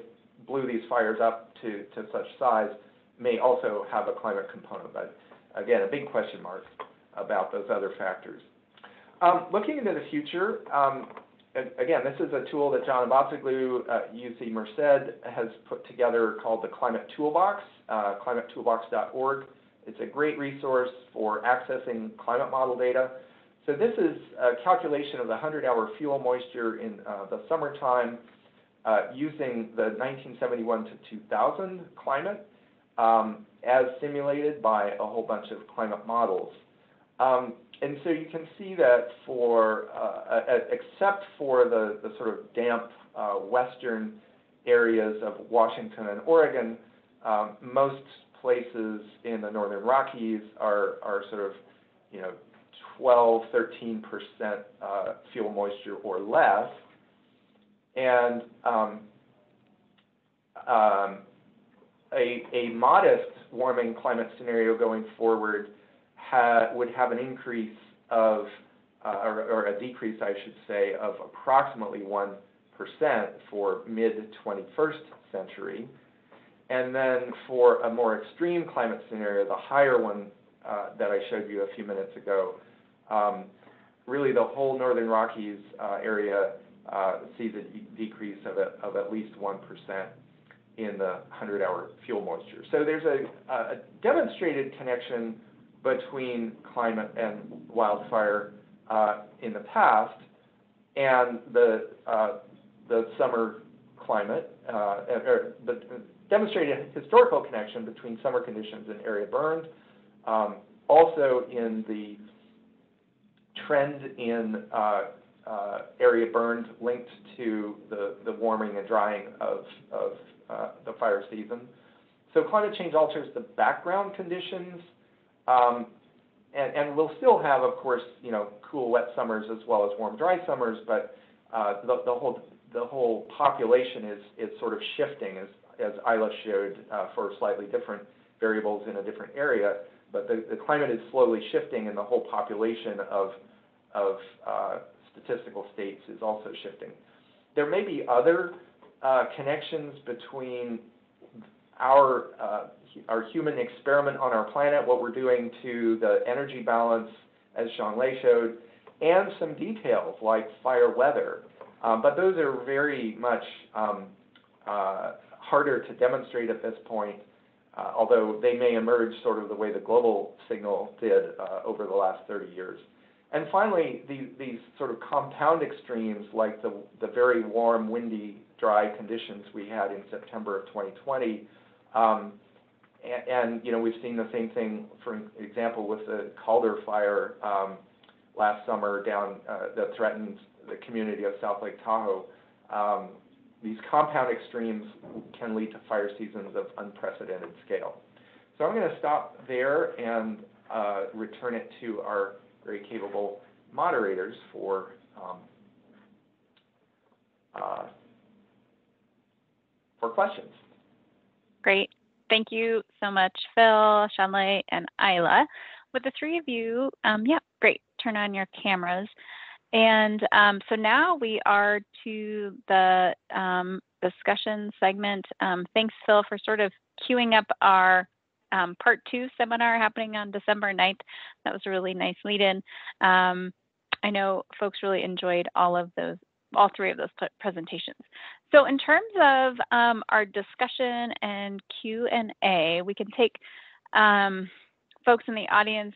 blew these fires up to such size may also have a climate component, but again, a big question mark about those other factors. Looking into the future, again, this is a tool that John Abatzoglu, UC Merced, has put together called the Climate Toolbox, climatetoolbox.org. It's a great resource for accessing climate model data. So this is a calculation of the 100-hour fuel moisture in the summertime using the 1971 to 2000 climate as simulated by a whole bunch of climate models. And so you can see that for, except for the sort of damp western areas of Washington and Oregon, most places in the northern Rockies are sort of, 12, 13% fuel moisture or less. And a modest warming climate scenario going forward would have an increase of, or a decrease, I should say, of approximately 1% for mid-21st century. And then for a more extreme climate scenario, the higher one that I showed you a few minutes ago, really the whole Northern Rockies area sees a decrease of at least 1% in the 100-hour fuel moisture. So there's a demonstrated connection between climate and wildfire in the past, and the summer climate, or the demonstrated historical connection between summer conditions and area burned. Also in the trend in area burned linked to the warming and drying of the fire season. So climate change alters the background conditions, and we'll still have, of course, cool, wet summers as well as warm, dry summers, but the whole population is sort of shifting, as Isla showed, for slightly different variables in a different area. But the climate is slowly shifting, and the whole population of statistical states is also shifting. There may be other connections between our human experiment on our planet, what we're doing to the energy balance, as Xianglei showed, and some details like fire weather. But those are very much harder to demonstrate at this point, although they may emerge sort of the way the global signal did over the last 30 years. And finally, these sort of compound extremes, like the very warm, windy, dry conditions we had in September of 2020, and we've seen the same thing, for example, with the Calder fire last summer down that threatened the community of South Lake Tahoe. These compound extremes can lead to fire seasons of unprecedented scale. So I'm going to stop there and return it to our very capable moderators for questions. Great. Thank you so much, Phil, Xianglei, and Isla. With the three of you, great. Turn on your cameras. And so now we are to the discussion segment. Thanks, Phil, for sort of queuing up our part 2 seminar happening on December 9th. That was a really nice lead-in. I know folks really enjoyed all three of those presentations. So in terms of our discussion and Q&A, we can take folks in the audience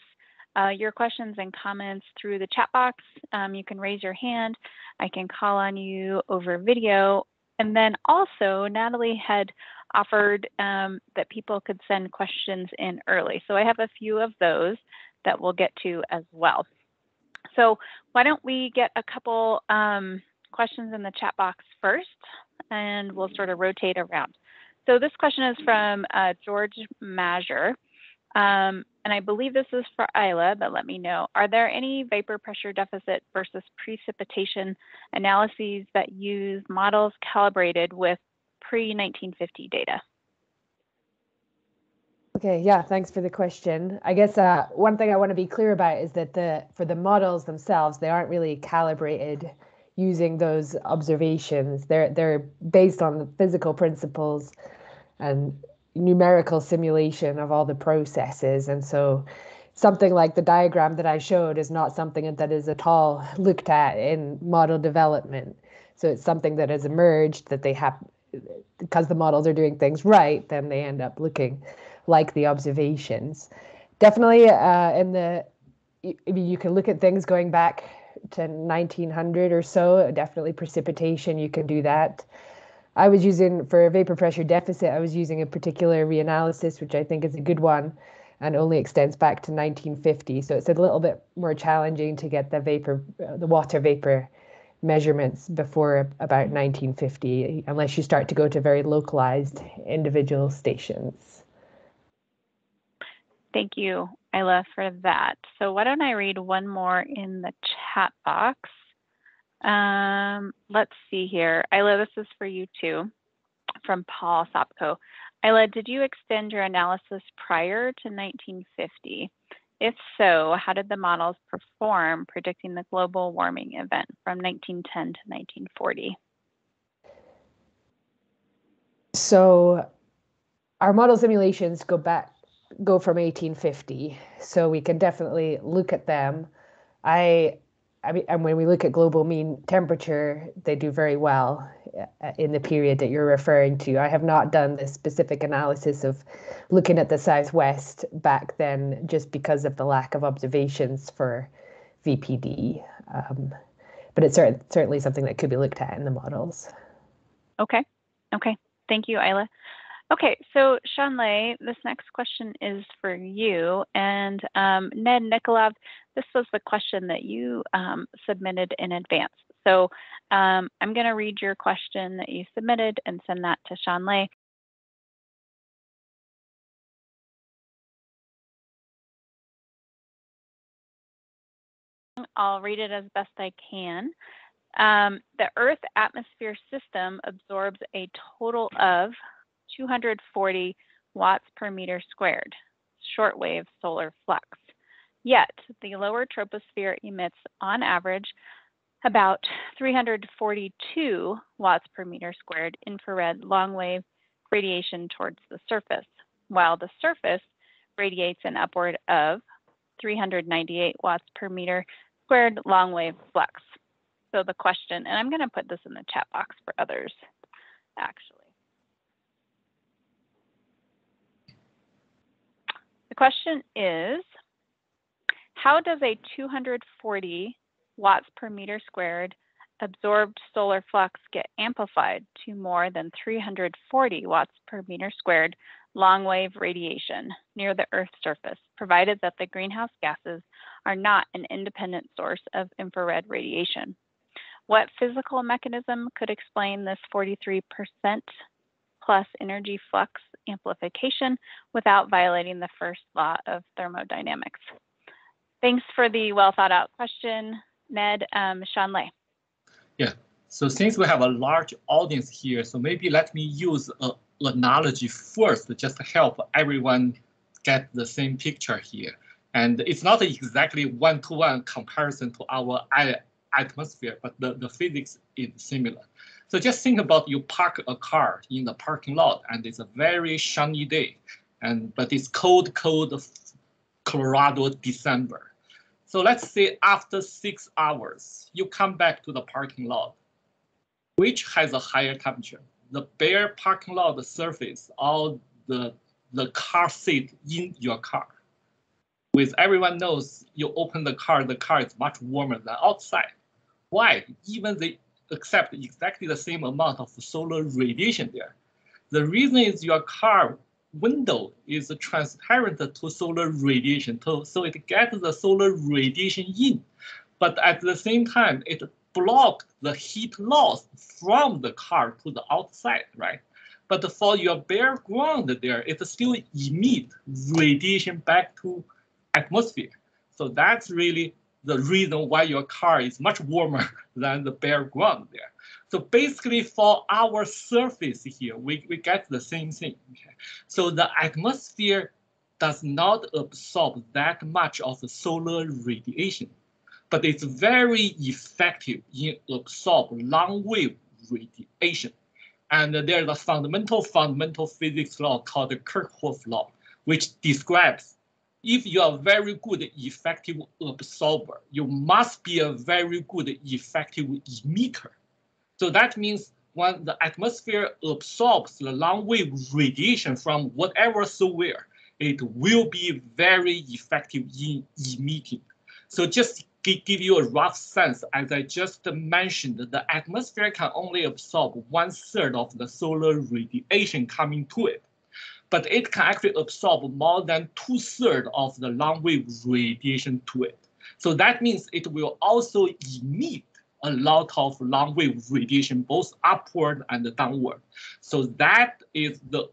your questions and comments through the chat box. You can raise your hand. I can call on you over video. And then also, Natalie had offered that people could send questions in early. So I have a few of those that we'll get to as well. So why don't we get a couple questions in the chat box first, and we'll sort of rotate around. So this question is from George Mazur. And I believe this is for Isla, but let me know. Are there any vapor pressure deficit versus precipitation analyses that use models calibrated with pre-1950 data? Okay, yeah, thanks for the question. I guess one thing I want to be clear about is that for the models themselves, they aren't really calibrated using those observations. They're based on the physical principles and numerical simulation of all the processes. And so something like the diagram that I showed is not something that is at all looked at in model development. So it's something that has emerged that they have, because the models are doing things right, then they end up looking like the observations. Definitely you can look at things going back to 1900 or so, definitely precipitation, you can do that. I was using, for vapor pressure deficit, I was using a particular reanalysis, which I think is a good one, and only extends back to 1950. So it's a little bit more challenging to get the water vapor measurements before about 1950, unless you start to go to very localized individual stations. Thank you, Isla, for that. So why don't I read one more in the chat box? Let's see here. Isla, this is for you too, from Paul Sopko. Isla, did you extend your analysis prior to 1950? If so, how did the models perform predicting the global warming event from 1910 to 1940? So our model simulations go from 1850, so we can definitely look at them. I mean, and when we look at global mean temperature, they do very well in the period that you're referring to. I have not done the specific analysis of looking at the Southwest back then, just because of the lack of observations for VPD. But it's certainly something that could be looked at in the models. Okay. Thank you, Isla. Okay, so Shanley, this next question is for you. And Ned Nikolov, this was the question that you submitted in advance. So I'm going to read your question that you submitted and send that to Shanley. I'll read it as best I can. The Earth atmosphere system absorbs a total of 240 watts per meter squared, shortwave solar flux. Yet, the lower troposphere emits, on average, about 342 watts per meter squared infrared longwave radiation towards the surface, while the surface radiates an upward of 398 watts per meter squared longwave flux. So the question, and I'm going to put this in the chat box for others, actually. The question is, how does a 240 watts per meter squared absorbed solar flux get amplified to more than 340 watts per meter squared long-wave radiation near the Earth's surface, provided that the greenhouse gases are not an independent source of infrared radiation? What physical mechanism could explain this 43% plus energy flux amplification without violating the first law of thermodynamics? Thanks for the well thought out question, Ned. Shanley. Yeah, so since we have a large audience here, so maybe let me use an analogy first, just to help everyone get the same picture here. And it's not exactly one-to-one comparison to our atmosphere, but the physics is similar. So just think about you park a car in the parking lot and it's a very sunny day, but it's cold Colorado December. So let's say after 6 hours, you come back to the parking lot. Which has a higher temperature? The bare parking lot surface or the car seat in your car? With everyone knows, you open the car is much warmer than outside. Why? Even they accept exactly the same amount of solar radiation there. The reason is your car window is transparent to solar radiation, so it gets the solar radiation in. But at the same time, it blocks the heat loss from the car to the outside, right? But for your bare ground there, it still emits radiation back to atmosphere. So that's really the reason why your car is much warmer than the bare ground there. So basically for our surface here, we get the same thing. Okay? So the atmosphere does not absorb that much of the solar radiation, but it's very effective in absorb long wave radiation. And there's a fundamental physics law called the Kirkhof Law, which describes if you are a very good effective absorber, you must be a very good effective emitter. So that means when the atmosphere absorbs the long wave radiation from whatever somewhere, it will be very effective in emitting. So just give you a rough sense, as I just mentioned, the atmosphere can only absorb 1/3 of the solar radiation coming to it. But it can actually absorb more than 2/3 of the long wave radiation to it. So that means it will also emit a lot of long wave radiation, both upward and downward. So that is the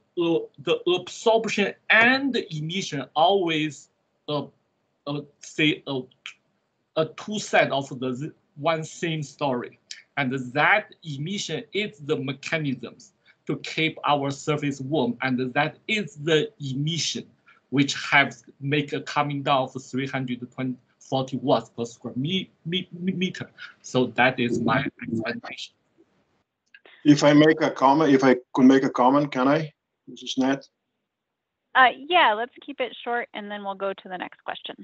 absorption and the emission always say a two sides of the one same story. And that emission is the mechanisms to keep our surface warm, and that is the emission which has make a coming down of 340 watts per square meter. So that is my explanation. If I make a comment, if I could make a comment, can I? This is Ned. Yeah, let's keep it short and then we'll go to the next question.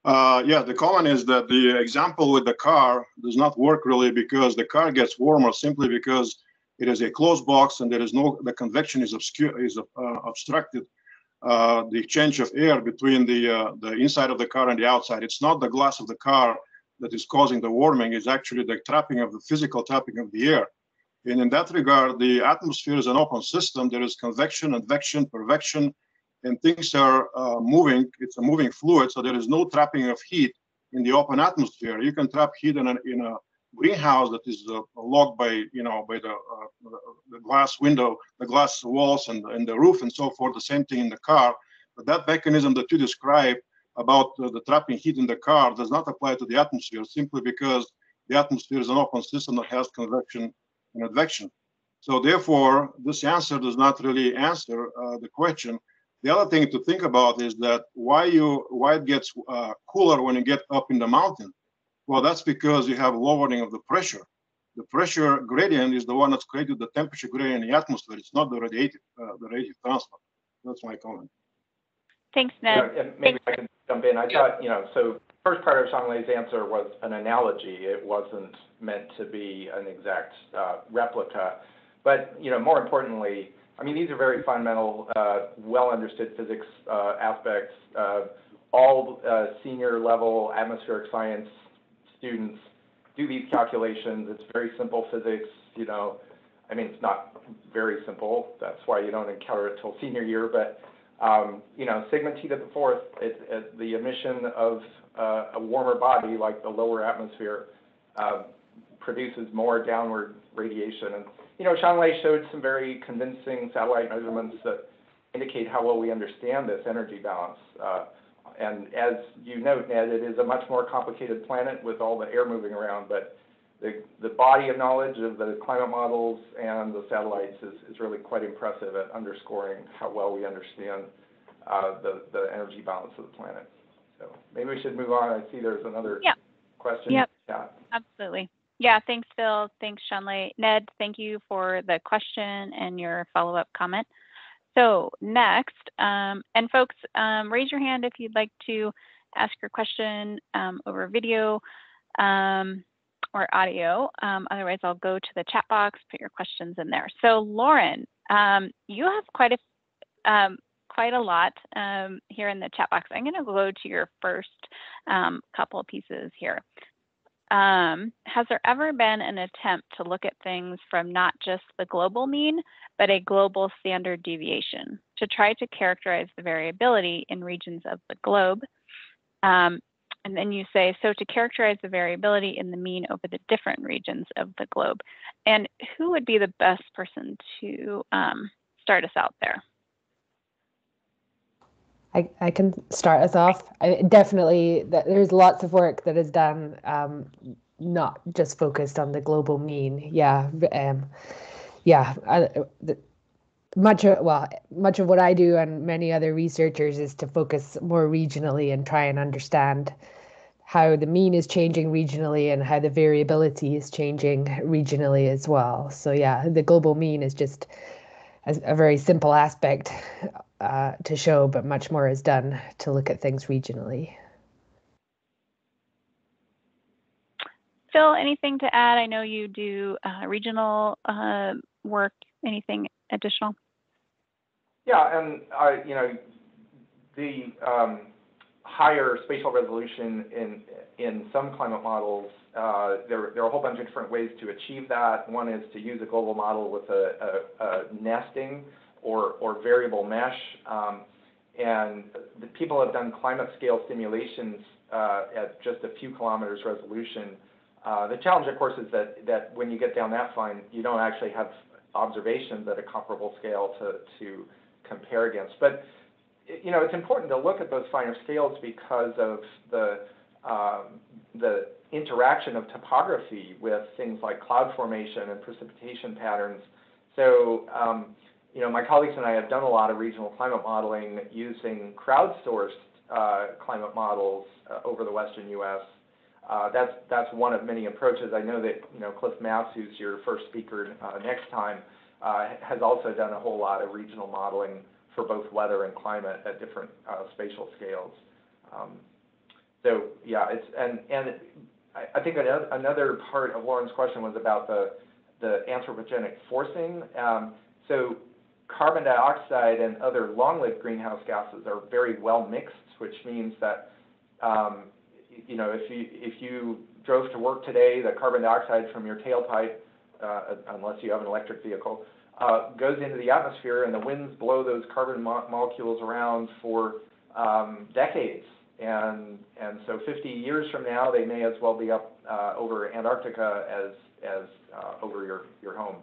Yeah, the comment is that the example with the car does not work really because the car gets warmer simply because it is a closed box and there is the convection is obstructed. The exchange of air between the inside of the car and the outside. It's not the glass of the car that is causing the warming, it's actually the trapping of the physical trapping of the air. And in that regard, the atmosphere is an open system. There is convection, advection, pervection, and things are moving. It's a moving fluid, so there is no trapping of heat in the open atmosphere. You can trap heat in a greenhouse that is locked by the glass window, the glass walls, and the roof, and so forth. The same thing in the car. But that mechanism that you describe about the trapping heat in the car does not apply to the atmosphere, simply because the atmosphere is an open system that has convection and advection. So therefore, this answer does not really answer the question. The other thing to think about is that why it gets cooler when you get up in the mountain. Well, that's because you have lowering of the pressure. The pressure gradient is the one that's created the temperature gradient in the atmosphere. It's not the radiative transfer. That's my comment. Thanks, Ned. Yeah, maybe I can jump in. I thought, so first part of Shanglei's answer was an analogy. It wasn't meant to be an exact replica. But, more importantly, I mean, these are very fundamental, well-understood physics aspects. All senior level atmospheric science students do these calculations. It's very simple physics, I mean, it's not very simple. That's why you don't encounter it till senior year. But, sigma t to the fourth, the emission of a warmer body like the lower atmosphere produces more downward radiation. And, Shanglai showed some very convincing satellite measurements that indicate how well we understand this energy balance. And as you note, Ned, it is a much more complicated planet with all the air moving around, but the body of knowledge of the climate models and the satellites is really quite impressive at underscoring how well we understand the energy balance of the planet. So maybe we should move on. I see there's another question. Yep. Yeah. Absolutely. Yeah, thanks, Phil. Thanks, Shanlai. Ned, thank you for the question and your follow-up comment. So next, and folks, raise your hand if you'd like to ask your question over video or audio. Otherwise, I'll go to the chat box, put your questions in there. So Lauren, you have quite a lot here in the chat box. I'm going to go to your first couple of pieces here. Has there ever been an attempt to look at things from not just the global mean, but a global standard deviation to try to characterize the variability in regions of the globe? And then you say, so to characterize the variability in the mean over the different regions of the globe. And who would be the best person to start us out there? I can start us off. Definitely, there's lots of work that is done, not just focused on the global mean. Much of what I do and many other researchers is to focus more regionally and try and understand how the mean is changing regionally and how the variability is changing regionally as well. So yeah, the global mean is just a very simple aspect to show, but much more is done to look at things regionally. Phil, anything to add? I know you do regional work. Anything additional? Yeah, and the higher spatial resolution in some climate models, there are a whole bunch of different ways to achieve that. One is to use a global model with a nesting or variable mesh. And the people have done climate scale simulations at just a few kilometers resolution. The challenge, of course, is that when you get down that fine, you don't actually have observations at a comparable scale to compare against. But it's important to look at those finer scales because of the interaction of topography with things like cloud formation and precipitation patterns. So, my colleagues and I have done a lot of regional climate modeling using crowdsourced climate models over the Western U.S. That's one of many approaches. I know that Cliff Mass, who's your first speaker next time, has also done a whole lot of regional modeling for both weather and climate at different spatial scales. So yeah, I think another part of Lauren's question was about the anthropogenic forcing. So carbon dioxide and other long-lived greenhouse gases are very well mixed, which means that you know, if you drove to work today, the carbon dioxide from your tailpipe, unless you have an electric vehicle, goes into the atmosphere, and the winds blow those carbon molecules around for decades. And so 50 years from now, they may as well be up over Antarctica as over your home.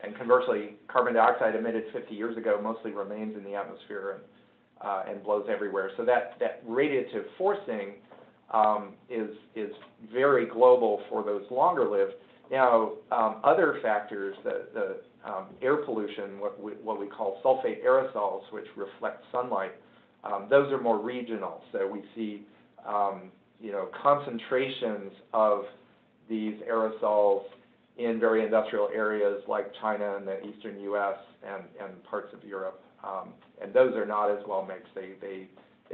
And conversely, carbon dioxide emitted 50 years ago mostly remains in the atmosphere and blows everywhere. So that radiative forcing is very global for those longer lived. Now, other factors, the air pollution, what we call sulfate aerosols, which reflect sunlight, those are more regional. So we see, you know, concentrations of these aerosols in very industrial areas like China and the eastern U.S. and parts of Europe, and those are not as well mixed. They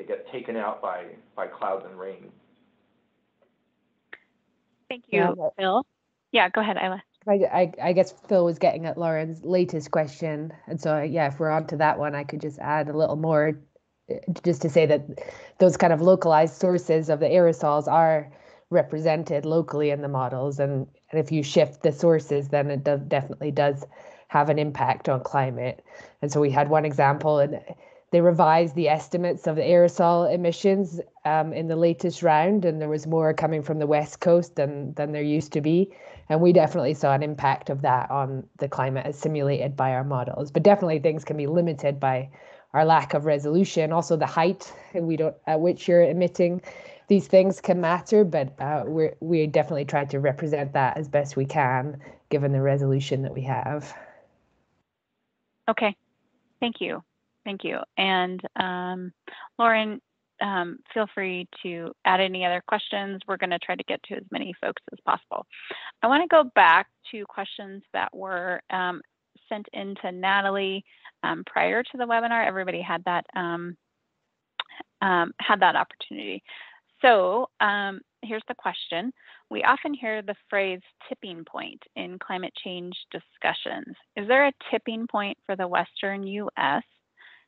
get taken out by clouds and rain. Thank you, Phil. Yeah, go ahead, Isla. I guess Phil was getting at Lauren's latest question, and so yeah, if we're on to that one, I could just add a little more, just to say that those kind of localized sources of the aerosols are represented locally in the models, and if you shift the sources, then it definitely does have an impact on climate. And so we had one example, and they revised the estimates of the aerosol emissions in the latest round, and there was more coming from the West Coast than there used to be. And we definitely saw an impact of that on the climate as simulated by our models. But definitely things can be limited by our lack of resolution. Also the height at which you're emitting these things can matter, but we definitely try to represent that as best we can, given the resolution that we have. Okay, thank you. Thank you. And Lauren, feel free to add any other questions. We're going to try to get to as many folks as possible. I want to go back to questions that were sent in to Natalie prior to the webinar. Everybody had that opportunity. So here's the question. We often hear the phrase tipping point in climate change discussions. Is there a tipping point for the Western U.S.?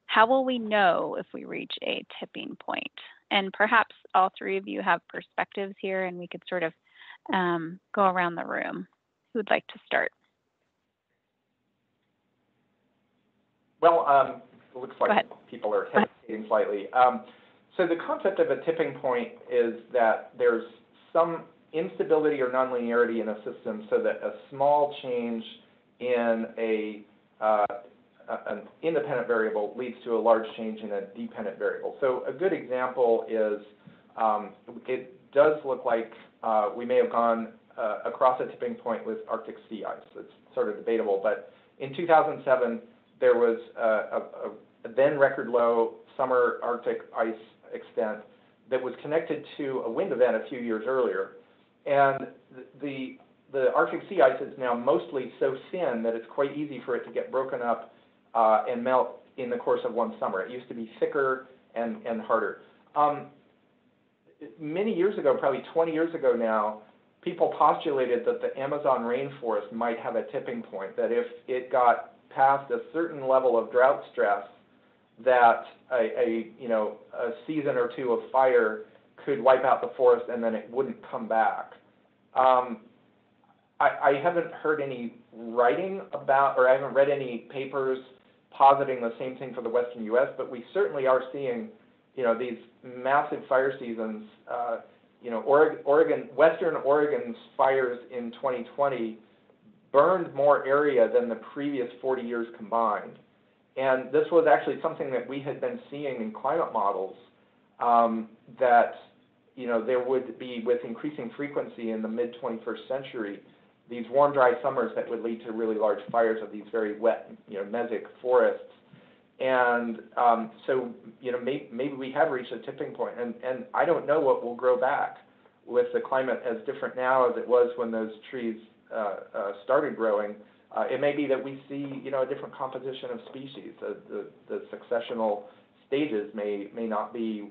How will we know if we reach a tipping point? And perhaps all three of you have perspectives here, and we could sort of go around the room. Who would like to start? Well, it looks like people are hesitating slightly. So the concept of a tipping point is that there's some instability or nonlinearity in a system, so that a small change in an independent variable leads to a large change in a dependent variable. So a good example is, it does look like we may have gone across a tipping point with Arctic sea ice. It's sort of debatable, but in 2007, there was a then record low summer Arctic ice extent that was connected to a wind event a few years earlier. And the Arctic sea ice is now mostly so thin that it's quite easy for it to get broken up and melt in the course of one summer. It used to be thicker and harder. Many years ago, probably 20 years ago now, people postulated that the Amazon rainforest might have a tipping point, that if it got past a certain level of drought stress, that a season or two of fire could wipe out the forest and then it wouldn't come back. I haven't heard any writing about, or I haven't read any papers positing the same thing for the Western U.S., but we certainly are seeing, these massive fire seasons. Western Oregon's fires in 2020 burned more area than the previous 40 years combined. And this was actually something that we had been seeing in climate models, that there would be, with increasing frequency in the mid-21st century, these warm, dry summers that would lead to really large fires of these very wet, mesic forests. And so, maybe we have reached a tipping point, and I don't know what will grow back with the climate as different now as it was when those trees started growing. It may be that we see, a different composition of species. The successional stages may not be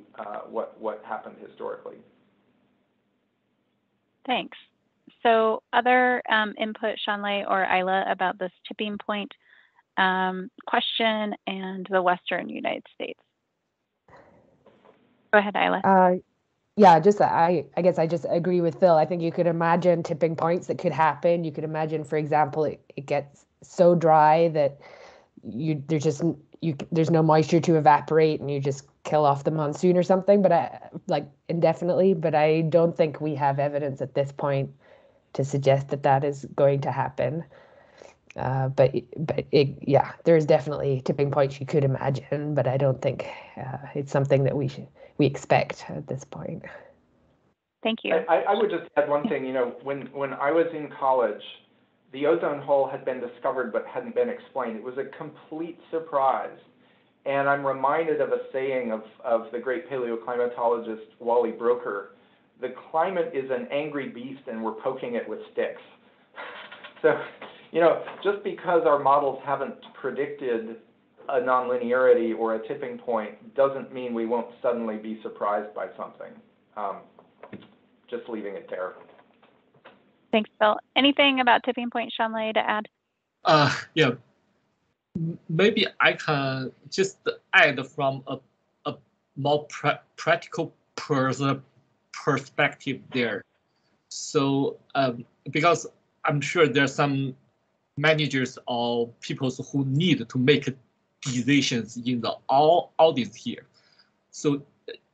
what happened historically. Thanks. So other input, Shanley or Isla, about this tipping point question and the Western United States? Go ahead, Isla. Yeah, I guess I just agree with Phil. I think you could imagine tipping points that could happen. You could imagine, for example, it gets so dry that there's no moisture to evaporate and you just kill off the monsoon or something, but indefinitely. But I don't think we have evidence at this point to suggest that is going to happen. There's definitely tipping points you could imagine, but I don't think it's something that we expect at this point. Thank you. I would just add one thing. When I was in college, the ozone hole had been discovered but hadn't been explained. It was a complete surprise. And I'm reminded of a saying of the great paleoclimatologist Wally Broker: the climate is an angry beast and we're poking it with sticks. So, just because our models haven't predicted a nonlinearity or a tipping point doesn't mean we won't suddenly be surprised by something. Just leaving it there. Thanks, Phil. Anything about tipping point, Shanley, to add? Yeah. Maybe I can just add from a more practical perspective there. So, because I'm sure there are some managers or people who need to make decisions in the audit here. So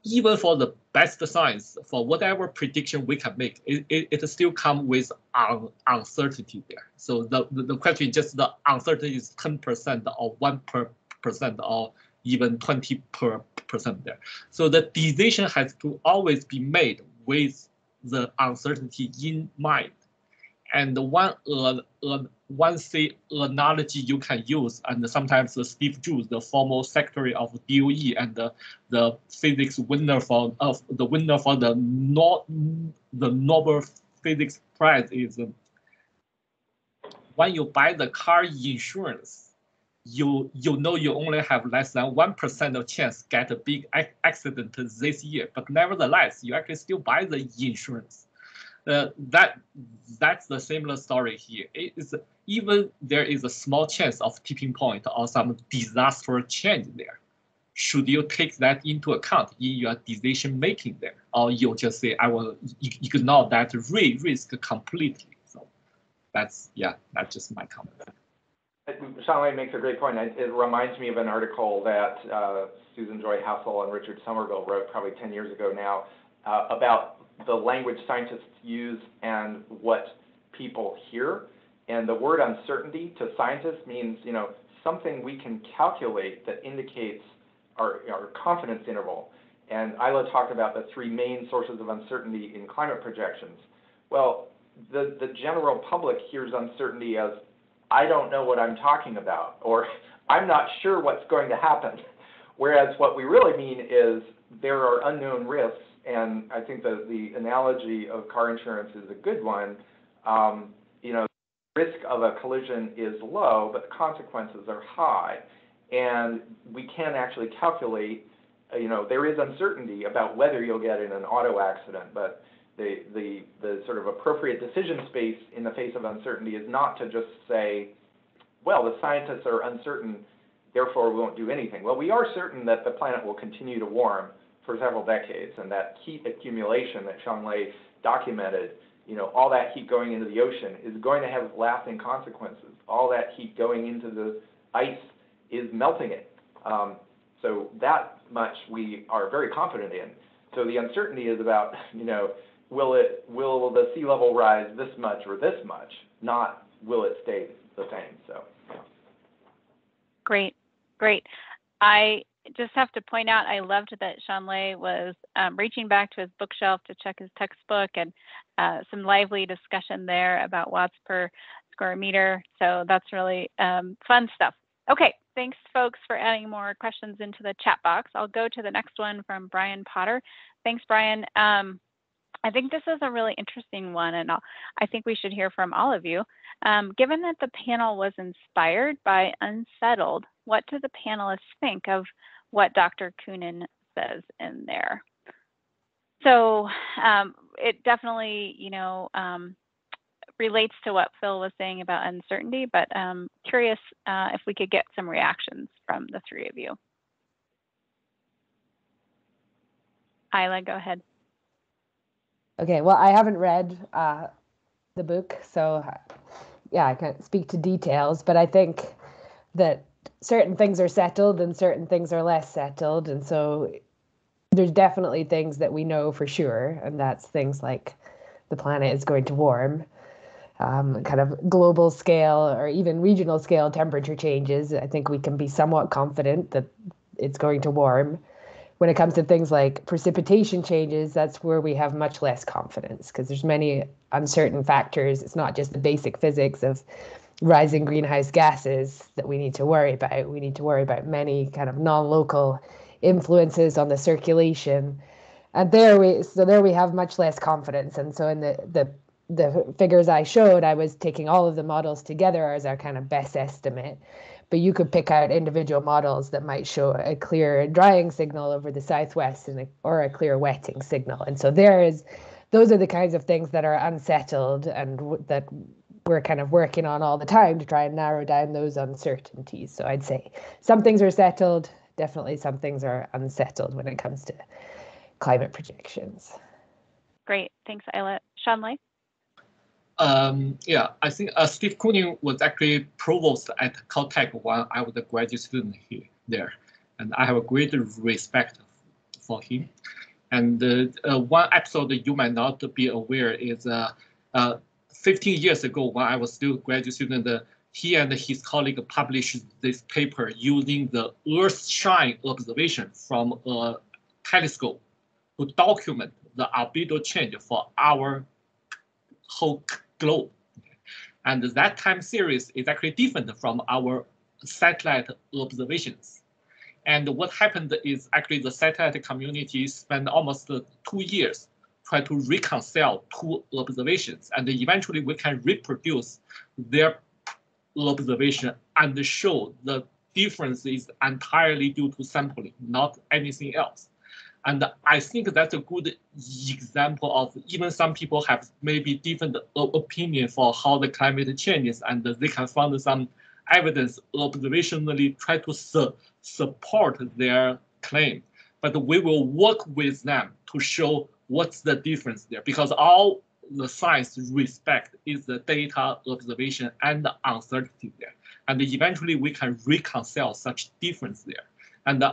even for the best science, for whatever prediction we can make, it still comes with uncertainty there. So the question is just the uncertainty is 10% or 1% or even 20% there. So the decision has to always be made with the uncertainty in mind. And one analogy you can use, and sometimes Steve Jobs, the former secretary of DOE and the physics winner for the Nobel Physics Prize, is when you buy the car insurance, you know you only have less than 1% of chance to get a big accident this year, but nevertheless you actually still buy the insurance. That's the similar story here. It is, even there is a small chance of tipping point or some disaster change there. Should you take that into account in your decision making there, or you just say I will ignore that risk completely? So that's just my comment. Shanley makes a great point. It reminds me of an article that Susan Joy Hassel and Richard Somerville wrote probably 10 years ago now about the language scientists use and what people hear. And the word uncertainty to scientists means, something we can calculate that indicates our confidence interval. And Isla talked about the three main sources of uncertainty in climate projections. Well, the general public hears uncertainty as, I don't know what I'm talking about, or I'm not sure what's going to happen. Whereas what we really mean is there are unknown risks. And I think that the analogy of car insurance is a good one. The risk of a collision is low, but the consequences are high. And we can actually calculate, there is uncertainty about whether you'll get in an auto accident, but the sort of appropriate decision space in the face of uncertainty is not to just say, well, the scientists are uncertain, therefore we won't do anything. Well, we are certain that the planet will continue to warm for several decades, and that heat accumulation that Shanley documented, all that heat going into the ocean is going to have lasting consequences. All that heat going into the ice is melting it. So that much we are very confident in. So the uncertainty is about, will the sea level rise this much or this much, not will it stay the same. So, yeah. Great. I just have to point out, I loved that Shanley was reaching back to his bookshelf to check his textbook, and some lively discussion there about watts per square meter. So that's really fun stuff. Okay, thanks folks for adding more questions into the chat box. I'll go to the next one from Brian Potter. Thanks, Brian. I think this is a really interesting one, and I think we should hear from all of you. Given that the panel was inspired by Unsettled, what do the panelists think of what Dr. Coonan says in there? So it definitely, relates to what Phil was saying about uncertainty, but curious if we could get some reactions from the three of you. Isla, go ahead. Okay, well, I haven't read the book, so yeah, I can't speak to details, but I think that certain things are settled and certain things are less settled. And so there's definitely things that we know for sure, and that's things like the planet is going to warm, kind of global scale or even regional scale temperature changes. I think we can be somewhat confident that it's going to warm. When it comes to things like precipitation changes, that's where we have much less confidence because there's many uncertain factors. It's not just the basic physics of rising greenhouse gases that we need to worry about. We need to worry about many kind of non-local influences on the circulation. And there we have much less confidence. And so in the figures I showed, I was taking all of the models together as our kind of best estimate. But you could pick out individual models that might show a clear drying signal over the southwest or a clear wetting signal. And so those are the kinds of things that are unsettled and that we're kind of working on all the time to try and narrow down those uncertainties. So I'd say some things are settled, definitely some things are unsettled when it comes to climate projections. Great, thanks, Isla. Shanlai? Yeah, I think Steve Coonan was actually provost at Caltech when I was a graduate student there. And I have a great respect for him. And one episode you might not be aware is 15 years ago when I was still a graduate student, he and his colleague published this paper using the Earth-shine observation from a telescope to document the albedo change for our whole globe. And that time series is actually different from our satellite observations. And what happened is actually the satellite community spent almost 2 years trying to reconcile two observations. And eventually we can reproduce their observation and show the difference is entirely due to sampling, not anything else. And I think that's a good example of even some people have maybe different opinion for how the climate changes, and they can find some evidence observationally try to support their claim. But we will work with them to show what's the difference there, because all the science respect is the data observation and the uncertainty there. And eventually we can reconcile such difference there. And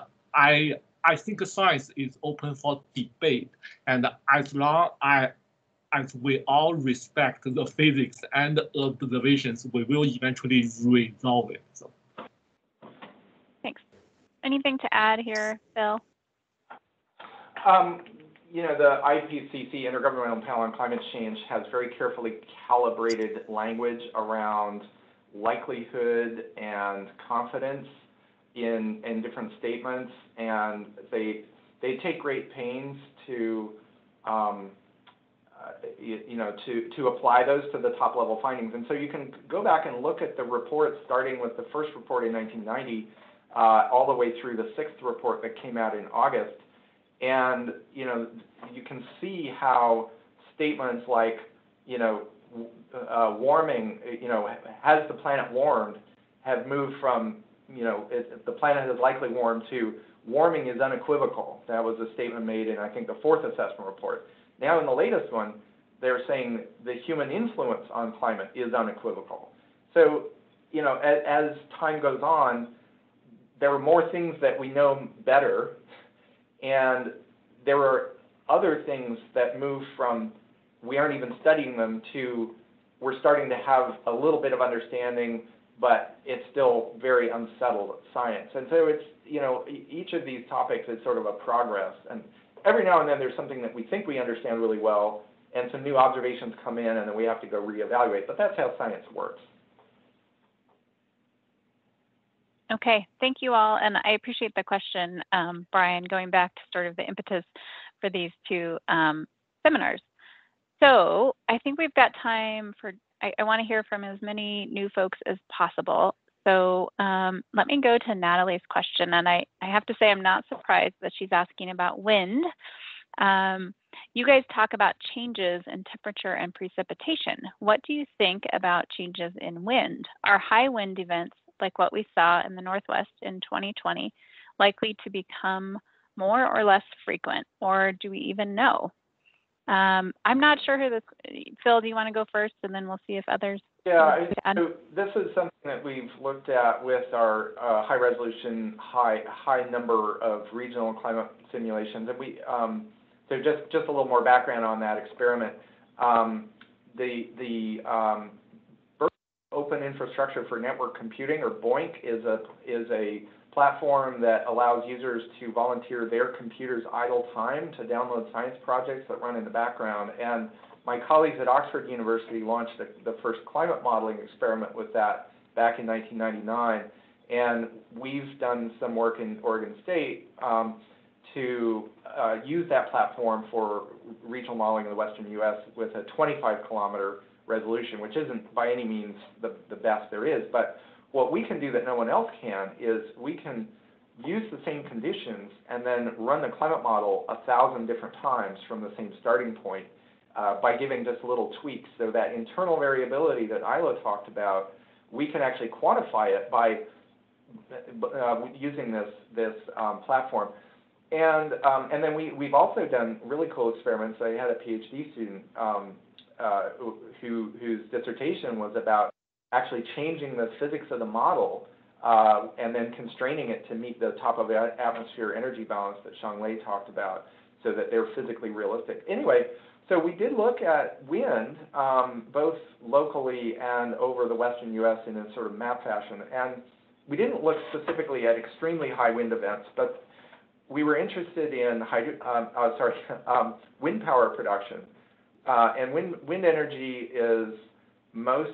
I think science is open for debate, and as long as we all respect the physics and observations, we will eventually resolve it. So. Thanks. Anything to add here, Phil? The IPCC, Intergovernmental Panel on Climate Change, has very carefully calibrated language around likelihood and confidence in different statements, and they take great pains to to apply those to the top level findings. And so you can go back and look at the reports, starting with the first report in 1990, all the way through the 6th report that came out in August, and you can see how statements like warming, has the planet warmed, have moved from the planet has likely warmed to warming is unequivocal. That was a statement made in, I think, the 4th assessment report. Now in the latest one, they're saying the human influence on climate is unequivocal. So, as time goes on, there are more things that we know better, and there are other things that move from we aren't even studying them to we're starting to have a little bit of understanding, but it's still very unsettled science. And so it's, each of these topics is sort of a progress. And every now and then there's something that we think we understand really well, and some new observations come in, and then we have to go reevaluate. But that's how science works. Okay, thank you all. And I appreciate the question, Brian, going back to sort of the impetus for these two seminars. So I think we've got time for, I want to hear from as many new folks as possible. So let me go to Natalie's question. And I have to say, I'm not surprised that she's asking about wind. You guys talk about changes in temperature and precipitation. What do you think about changes in wind? Are high wind events like what we saw in the Northwest in 2020 likely to become more or less frequent, or do we even know? I'm not sure who this, Phil, do you want to go first, and then we'll see if others. Yeah, so this is something that we've looked at with our high resolution, high number of regional climate simulations. And we, so just a little more background on that experiment. The Open Infrastructure for Network Computing, or BOINC, is a platform that allows users to volunteer their computer's idle time to download science projects that run in the background. And my colleagues at Oxford University launched the first climate modeling experiment with that back in 1999. And we've done some work in Oregon State to use that platform for regional modeling in the western U.S. with a 25-kilometer resolution, which isn't by any means the best there is. But what we can do that no one else can is we can use the same conditions and then run the climate model 1,000 different times from the same starting point by giving just little tweaks. So that internal variability that Isla talked about, we can actually quantify it by using this platform. And then we've also done really cool experiments. I had a PhD student whose dissertation was about actually changing the physics of the model and then constraining it to meet the top of the atmosphere energy balance that Xianglei talked about so that they're physically realistic. Anyway, so we did look at wind both locally and over the western U.S. in a sort of map fashion. And we didn't look specifically at extremely high wind events, but we were interested in wind power production. And wind energy is most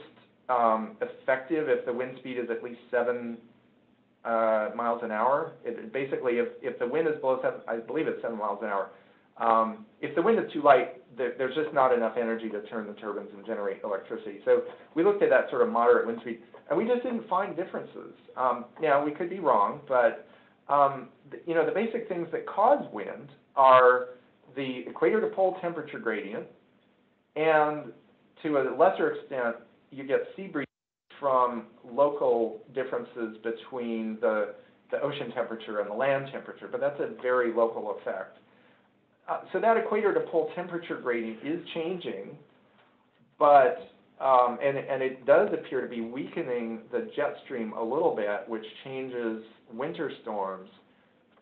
effective if the wind speed is at least 7 miles an hour. Basically, if the wind is below 7, I believe it's 7 miles an hour. If the wind is too light, there's just not enough energy to turn the turbines and generate electricity. So we looked at that sort of moderate wind speed, and we just didn't find differences. Now, we could be wrong, but you know, the basic things that cause wind are the equator to pole temperature gradient, and to a lesser extent, you get sea breeze from local differences between the ocean temperature and the land temperature, but that's a very local effect. So that equator to pole temperature gradient is changing, but and it does appear to be weakening the jet stream a little bit, which changes winter storms.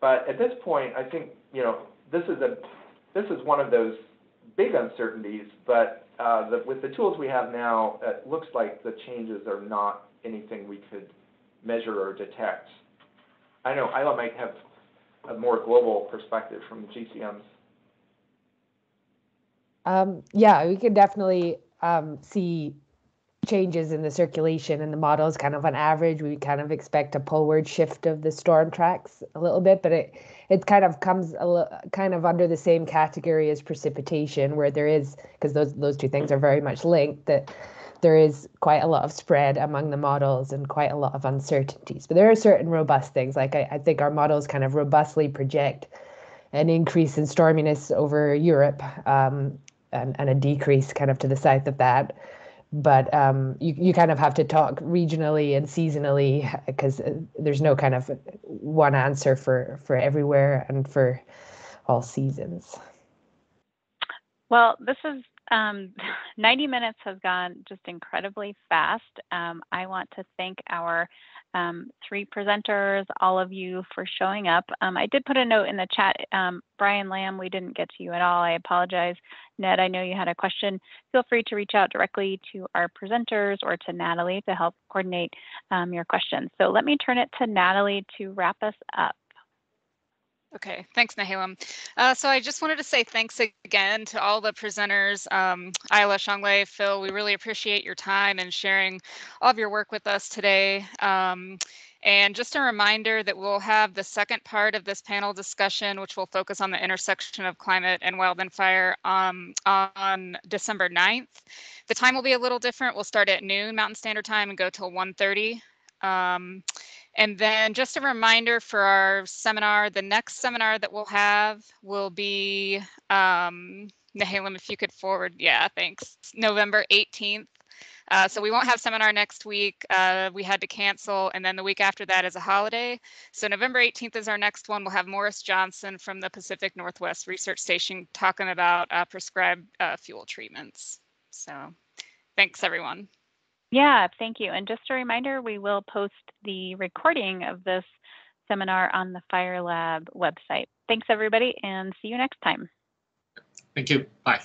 But at this point, I think, you know, this is one of those big uncertainties, but with the tools we have now, it looks like the changes are not anything we could measure or detect. I know Isla might have a more global perspective from the GCMs. Yeah, we can definitely see changes in the circulation and the models. Kind of on average, we kind of expect a poleward shift of the storm tracks a little bit, but it kind of comes kind of under the same category as precipitation, where there is, because those two things are very much linked, that there is quite a lot of spread among the models and quite a lot of uncertainties. But there are certain robust things, like I think our models kind of robustly project an increase in storminess over Europe and a decrease kind of to the south of that. But you kind of have to talk regionally and seasonally, because there's no kind of one answer for everywhere and for all seasons. Well, this is 90 minutes has gone just incredibly fast. I want to thank our 3 presenters, all of you, for showing up. I did put a note in the chat. Brian Lamb, we didn't get to you at all. I apologize. Ned, I know you had a question. Feel free to reach out directly to our presenters or to Natalie to help coordinate your questions. So let me turn it to Natalie to wrap us up. Okay, thanks, Nehalem. So I just wanted to say thanks again to all the presenters, Isla, Xianglei, Phil. We really appreciate your time and sharing all of your work with us today. And just a reminder that we'll have the second part of this panel discussion, which will focus on the intersection of climate and wildland fire on December 9th. The time will be a little different. We'll start at noon Mountain Standard Time and go till 1:30. And then just a reminder for our seminar, the next seminar that we'll have will be, Nahalem, if you could forward, yeah, thanks, November 18th. So we won't have seminar next week. We had to cancel, and then the week after that is a holiday. So November 18th is our next one. We'll have Morris Johnson from the Pacific Northwest Research Station talking about prescribed fuel treatments. So thanks, everyone. Yeah, thank you. And just a reminder, we will post the recording of this seminar on the Fire Lab website. Thanks, everybody, and see you next time. Thank you. Bye.